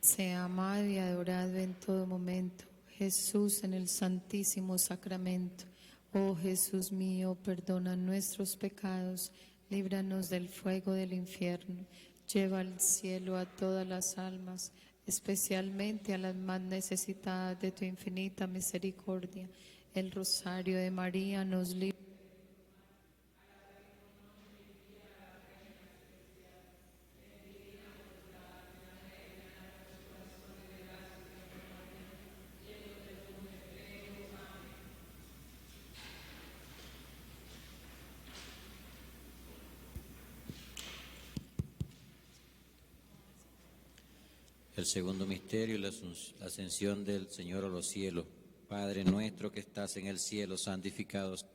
Sea amado y adorado en todo momento Jesús en el Santísimo Sacramento. Oh Jesús mío, perdona nuestros pecados, líbranos del fuego del infierno, lleva al cielo a todas las almas, especialmente a las más necesitadas de tu infinita misericordia. El rosario de María nos libra. El segundo misterio, la ascensión del Señor a los cielos. Padre nuestro que estás en el cielo, santificado sea.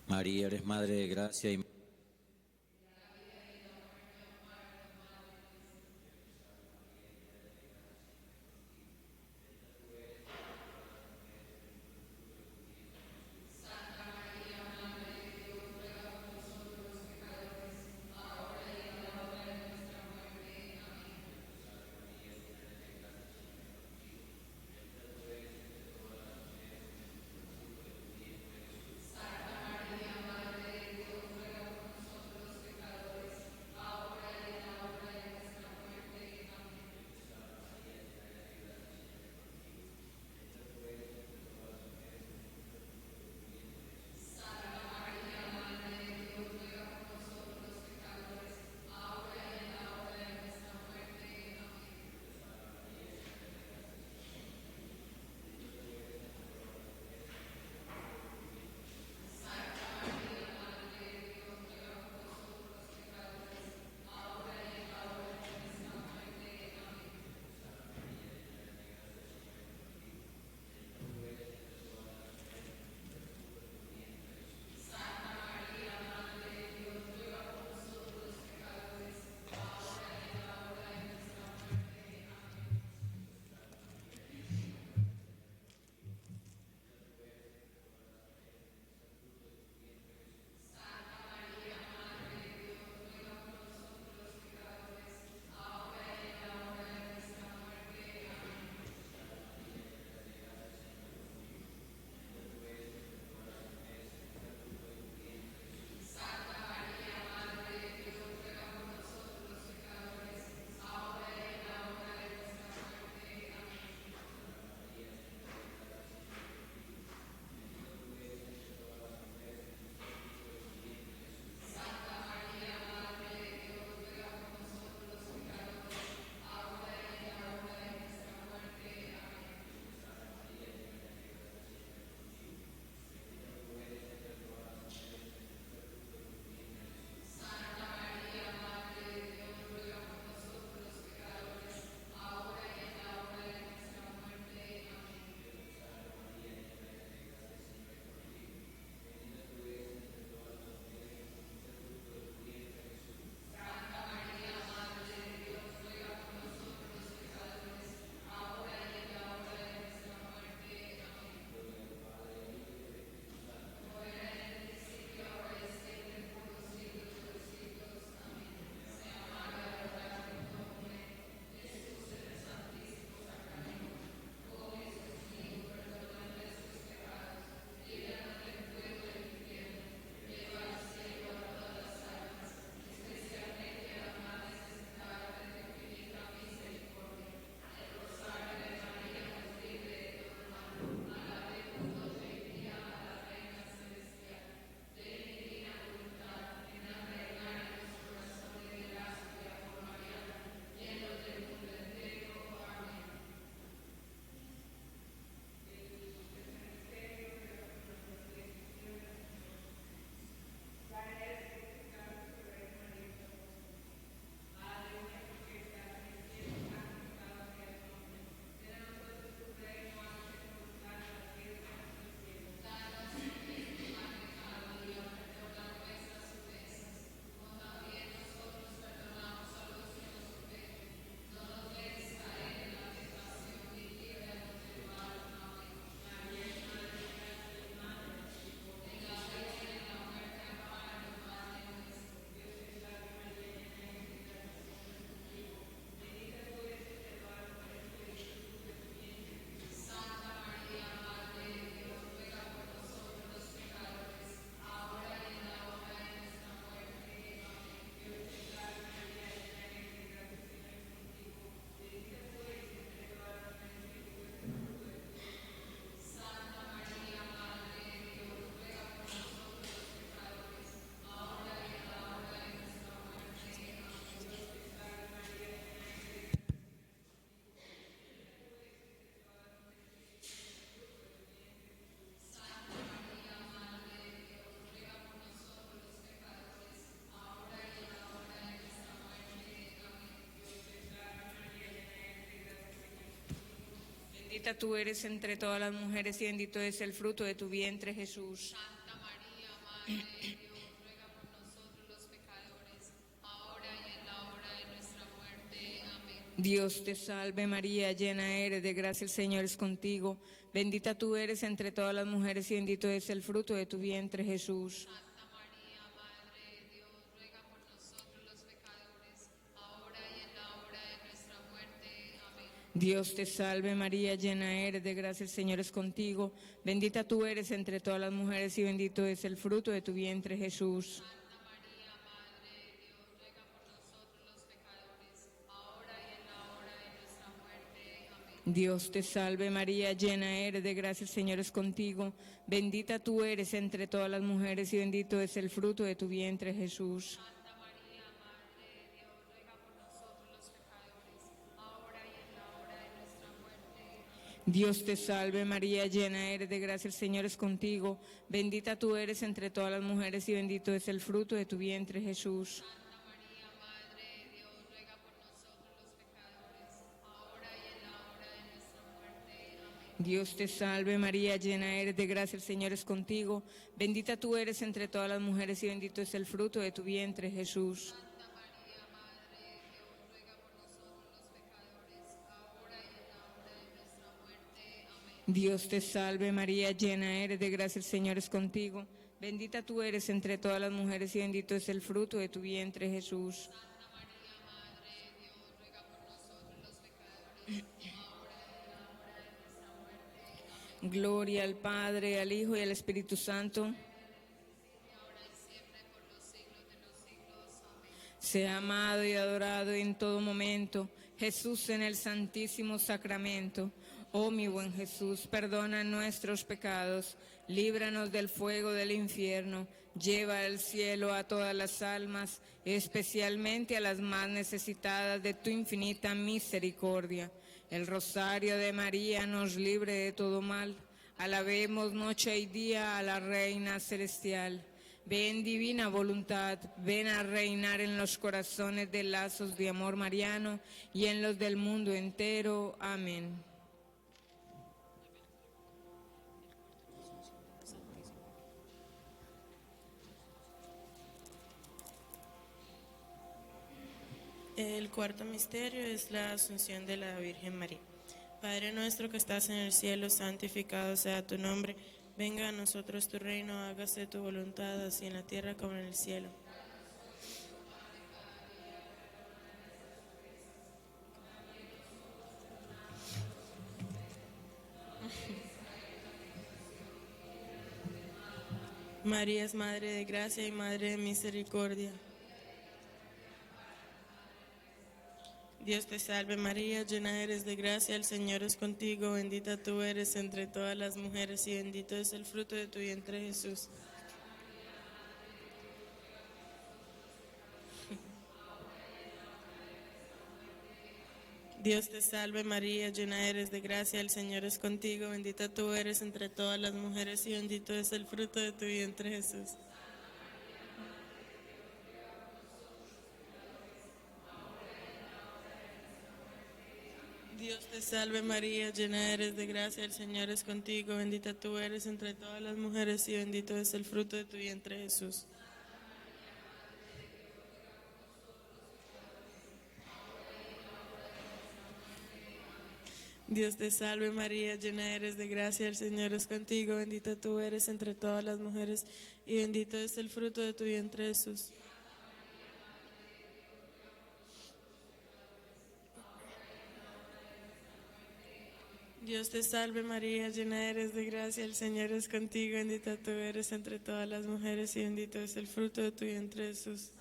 María, eres Madre de gracia y Bendita tú eres entre todas las mujeres y bendito es el fruto de tu vientre, Jesús. Santa María, Madre de Dios, ruega por nosotros los pecadores, ahora y en la hora de nuestra muerte. Amén. Dios te salve María, llena eres de gracia, el Señor es contigo. Bendita tú eres entre todas las mujeres y bendito es el fruto de tu vientre, Jesús. Santa María, Madre de Dios, ruega por nosotros los pecadores, ahora y en la hora de nuestra muerte. Amén. Dios te salve María, llena eres de gracia, el Señor es contigo. Bendita tú eres entre todas las mujeres y bendito es el fruto de tu vientre, Jesús. Santa María, Madre de Dios, ruega por nosotros los pecadores, ahora y en la hora de nuestra muerte. Amén. Dios te salve María, llena eres de gracia, el Señor es contigo. Bendita tú eres entre todas las mujeres y bendito es el fruto de tu vientre, Jesús. Santa María, Madre de Dios, ruega por nosotros los pecadores, ahora y en la hora de nuestra muerte. Dios te salve María, llena eres de gracia, el Señor es contigo. Bendita tú eres entre todas las mujeres y bendito es el fruto de tu vientre, Jesús. Santa María, Madre de Dios, ruega por nosotros los pecadores, ahora y en la hora de nuestra muerte. Amén. Dios te salve María, llena eres de gracia, el Señor es contigo. Bendita tú eres entre todas las mujeres y bendito es el fruto de tu vientre, Jesús. Santa María, Madre de Dios, ruega por nosotros los pecadores, ahora y en la hora de nuestra muerte. Amén. Dios te salve María, llena eres de gracia, el Señor es contigo. Bendita tú eres entre todas las mujeres y bendito es el fruto de tu vientre, Jesús. Santa María, Madre de Dios, ruega por nosotros los pecadores, ahora y en la hora de nuestra muerte. Amén. Gloria al Padre, al Hijo y al Espíritu Santo. Ahora y siempre, por los siglos de los siglos. Amén. Sea amado y adorado en todo momento Jesús en el Santísimo Sacramento. Oh mi buen Jesús, perdona nuestros pecados, líbranos del fuego del infierno, lleva al cielo a todas las almas, especialmente a las más necesitadas de tu infinita misericordia. El rosario de María nos libre de todo mal. Alabemos noche y día a la Reina Celestial. Ven divina voluntad, ven a reinar en los corazones de lazos de amor mariano y en los del mundo entero. Amén. El cuarto misterio es la Asunción de la Virgen María. Padre nuestro que estás en el cielo, santificado sea tu nombre. Venga a nosotros tu reino, hágase tu voluntad, así en la tierra como en el cielo. María es Madre de Gracia y Madre de Misericordia. Dios te salve María, llena eres de gracia, el Señor es contigo, bendita tú eres entre todas las mujeres y bendito es el fruto de tu vientre Jesús. Dios te salve María, llena eres de gracia, el Señor es contigo, bendita tú eres entre todas las mujeres y bendito es el fruto de tu vientre Jesús. Dios te salve María, llena eres de gracia, el Señor es contigo, bendita tú eres entre todas las mujeres y bendito es el fruto de tu vientre Jesús. Dios te salve María, llena eres de gracia, el Señor es contigo, bendita tú eres entre todas las mujeres y bendito es el fruto de tu vientre Jesús. Dios te salve María, llena eres de gracia, el Señor es contigo, bendita tú eres entre todas las mujeres y bendito es el fruto de tu vientre Jesús.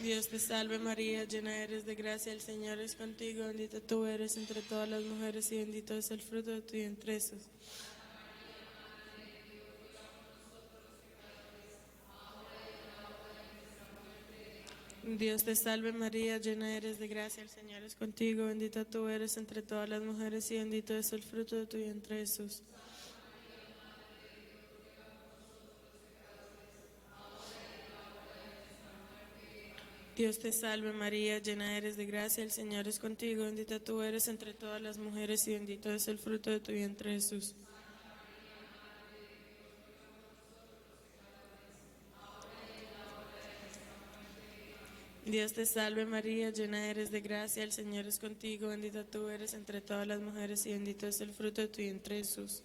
Dios te salve María, llena eres de gracia, el Señor es contigo, bendita tú eres entre todas las mujeres y bendito es el fruto de tu vientre Jesús. Dios te salve María, llena eres de gracia, el Señor es contigo, bendita tú eres entre todas las mujeres y bendito es el fruto de tu vientre Jesús. Dios te salve María, llena eres de gracia, el Señor es contigo, bendita tú eres entre todas las mujeres y bendito es el fruto de tu vientre Jesús. Dios te salve María, llena eres de gracia, el Señor es contigo, bendita tú eres entre todas las mujeres y bendito es el fruto de tu vientre Jesús.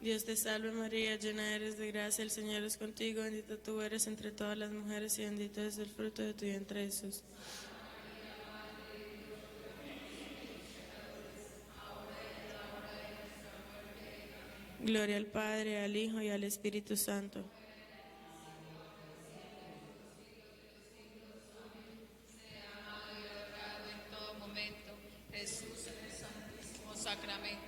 Dios te salve María, llena eres de gracia, el Señor es contigo, bendita tú eres entre todas las mujeres y bendito es el fruto de tu vientre Jesús. Gloria al Padre, al Hijo y al Espíritu Santo. En todo momento, Jesús en el santísimo sacramento.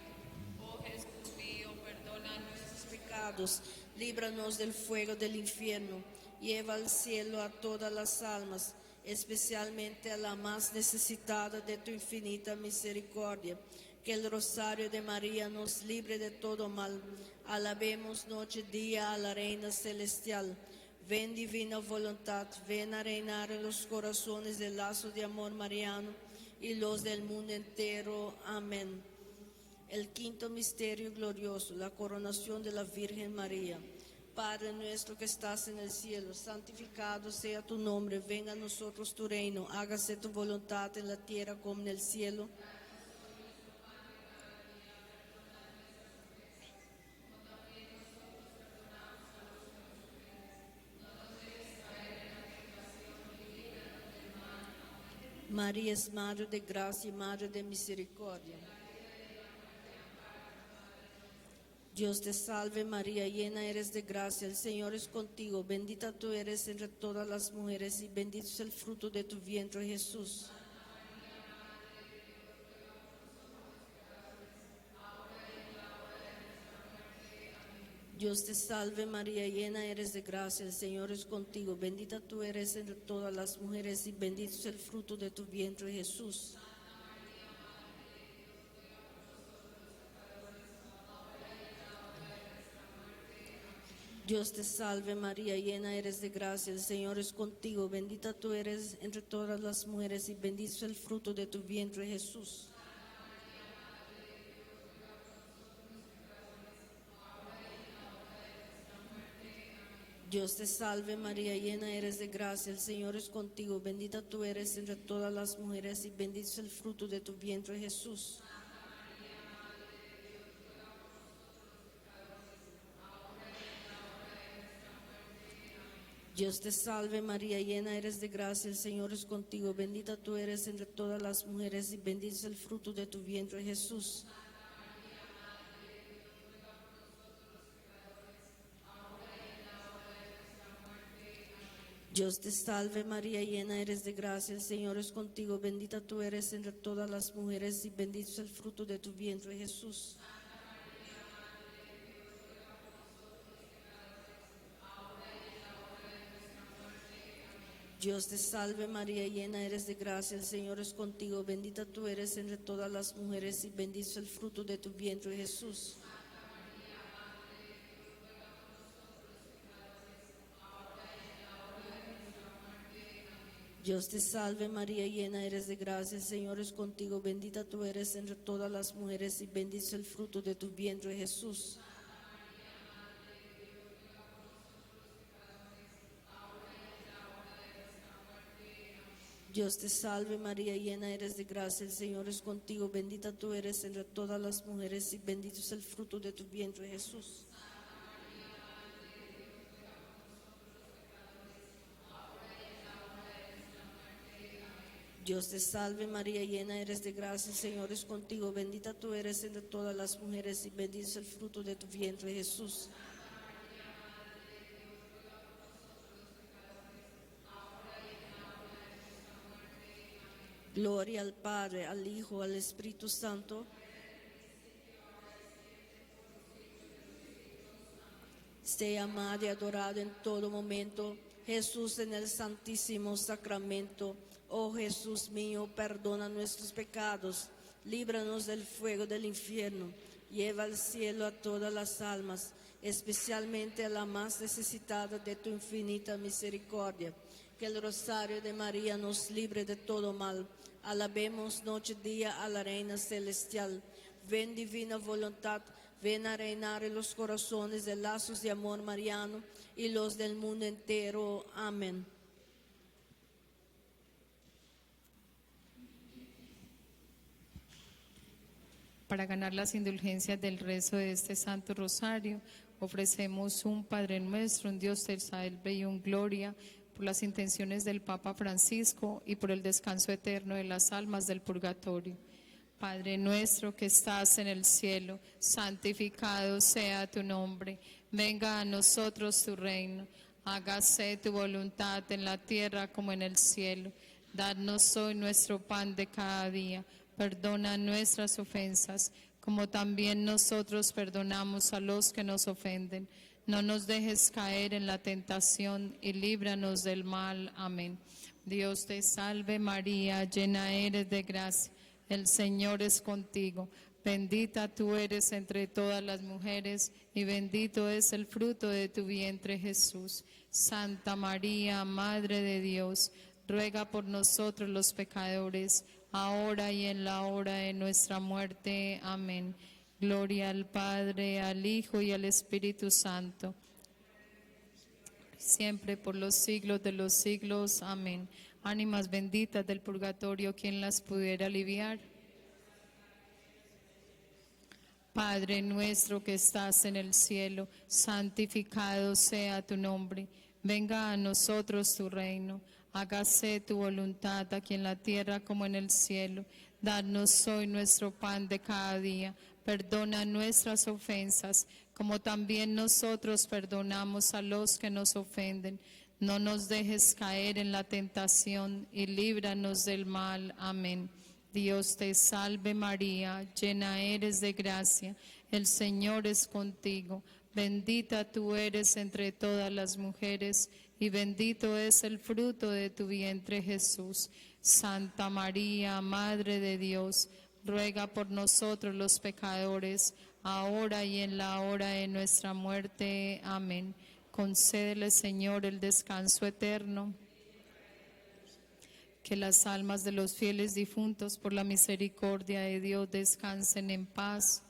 Oh Jesús mío, perdona nuestros pecados, líbranos del fuego del infierno, lleva al cielo a todas las almas, especialmente a la más necesitada de tu infinita misericordia. Que el rosario de María nos libre de todo mal. Alabemos noche y día a la Reina Celestial. Ven divina voluntad, ven a reinar en los corazones del lazo de amor mariano y los del mundo entero. Amén. El quinto misterio glorioso, la coronación de la Virgen María. Padre nuestro que estás en el cielo, santificado sea tu nombre, venga a nosotros tu reino, hágase tu voluntad en la tierra como en el cielo. María es Madre de gracia y Madre de misericordia. Dios te salve María, llena eres de gracia, el Señor es contigo, bendita tú eres entre todas las mujeres y bendito es el fruto de tu vientre Jesús. Dios te salve María, llena eres de gracia, el Señor es contigo, bendita tú eres entre todas las mujeres y bendito es el fruto de tu vientre Jesús. Dios te salve María, llena eres de gracia, el Señor es contigo, bendita tú eres entre todas las mujeres y bendito es el fruto de tu vientre Jesús. Dios te salve María, llena eres de gracia, el Señor es contigo, bendita tú eres entre todas las mujeres y bendito es el fruto de tu vientre Jesús. Dios te salve María, llena eres de gracia, el Señor es contigo, bendita tú eres entre todas las mujeres y bendito es el fruto de tu vientre Jesús. Dios te salve María, llena eres de gracia, el Señor es contigo, bendita tú eres entre todas las mujeres y bendito es el fruto de tu vientre Jesús. Dios te salve María, llena eres de gracia, el Señor es contigo, bendita tú eres entre todas las mujeres y bendito es el fruto de tu vientre Jesús. Dios te salve María, llena eres de gracia, el Señor es contigo, bendita tú eres entre todas las mujeres y bendito es el fruto de tu vientre Jesús. Dios te salve María, llena eres de gracia, el Señor es contigo, bendita tú eres entre todas las mujeres y bendito es el fruto de tu vientre Jesús. Dios te salve María, llena eres de gracia, el Señor es contigo, bendita tú eres entre todas las mujeres y bendito es el fruto de tu vientre Jesús. Gloria al Padre, al Hijo, al Espíritu Santo. Sea amado y adorado en todo momento Jesús en el Santísimo Sacramento. Oh Jesús mío, perdona nuestros pecados, líbranos del fuego del infierno, Lleva al cielo a todas las almas, especialmente a la más necesitada de tu infinita misericordia. Que el rosario de María nos libre de todo mal. Alabemos noche y día a la Reina Celestial. Ven divina voluntad, ven a reinar en los corazones de lazos de amor mariano y los del mundo entero. Amén. Para ganar las indulgencias del rezo de este Santo Rosario, ofrecemos un Padre Nuestro, un Dios te salve y un Gloria, por las intenciones del Papa Francisco y por el descanso eterno de las almas del purgatorio. Padre nuestro que estás en el cielo, santificado sea tu nombre. Venga a nosotros tu reino. Hágase tu voluntad en la tierra como en el cielo. Danos hoy nuestro pan de cada día. Perdona nuestras ofensas, como también nosotros perdonamos a los que nos ofenden. No nos dejes caer en la tentación y líbranos del mal. Amén. Dios te salve María, llena eres de gracia. El Señor es contigo. Bendita tú eres entre todas las mujeres y bendito es el fruto de tu vientre Jesús. Santa María, Madre de Dios, ruega por nosotros los pecadores, ahora y en la hora de nuestra muerte. Amén. Gloria al Padre, al Hijo y al Espíritu Santo, siempre por los siglos de los siglos. Amén. Ánimas benditas del purgatorio, ¿quién las pudiera aliviar? Padre nuestro que estás en el cielo, santificado sea tu nombre. Venga a nosotros tu reino. Hágase tu voluntad aquí en la tierra como en el cielo. Danos hoy nuestro pan de cada día. Perdona nuestras ofensas, como también nosotros perdonamos a los que nos ofenden. No nos dejes caer en la tentación y líbranos del mal. Amén. Dios te salve María, llena eres de gracia, el Señor es contigo. Bendita tú eres entre todas las mujeres y bendito es el fruto de tu vientre Jesús. Santa María, Madre de Dios, ruega por nosotros los pecadores, ahora y en la hora de nuestra muerte. Amén. Concédele, Señor, el descanso eterno. Que las almas de los fieles difuntos, por la misericordia de Dios, descansen en paz.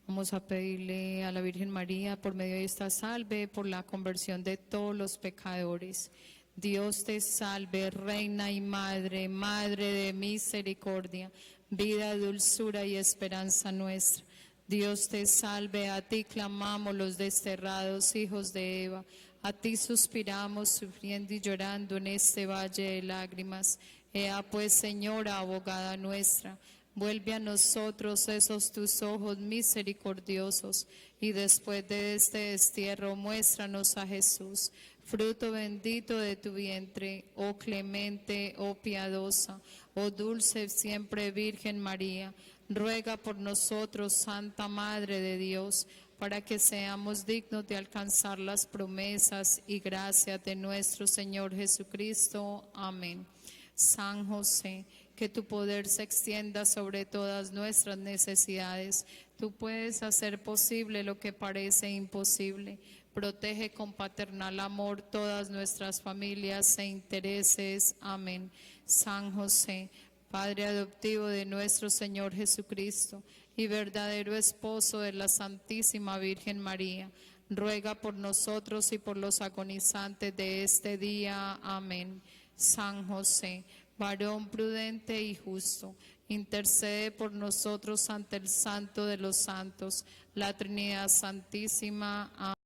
Vamos a pedirle a la Virgen María, por medio de esta salve, por la conversión de todos los pecadores. Dios te salve, Reina y Madre, Madre de misericordia, vida, dulzura y esperanza nuestra. Dios te salve, a ti clamamos los desterrados hijos de Eva, a ti suspiramos sufriendo y llorando en este valle de lágrimas. Ea pues, Señora, abogada nuestra, vuelve a nosotros esos tus ojos misericordiosos, y después de este destierro muéstranos a Jesús, fruto bendito de tu vientre, oh clemente, oh piadosa, oh dulce siempre Virgen María. Ruega por nosotros, Santa Madre de Dios, para que seamos dignos de alcanzar las promesas y gracias de nuestro Señor Jesucristo. Amén. San José, que tu poder se extienda sobre todas nuestras necesidades. Tú puedes hacer posible lo que parece imposible. Protege con paternal amor todas nuestras familias e intereses. Amén. San José, Padre adoptivo de nuestro Señor Jesucristo y verdadero esposo de la Santísima Virgen María, ruega por nosotros y por los agonizantes de este día. Amén. San José, varón prudente y justo, intercede por nosotros ante el Santo de los Santos, la Trinidad Santísima. Amén.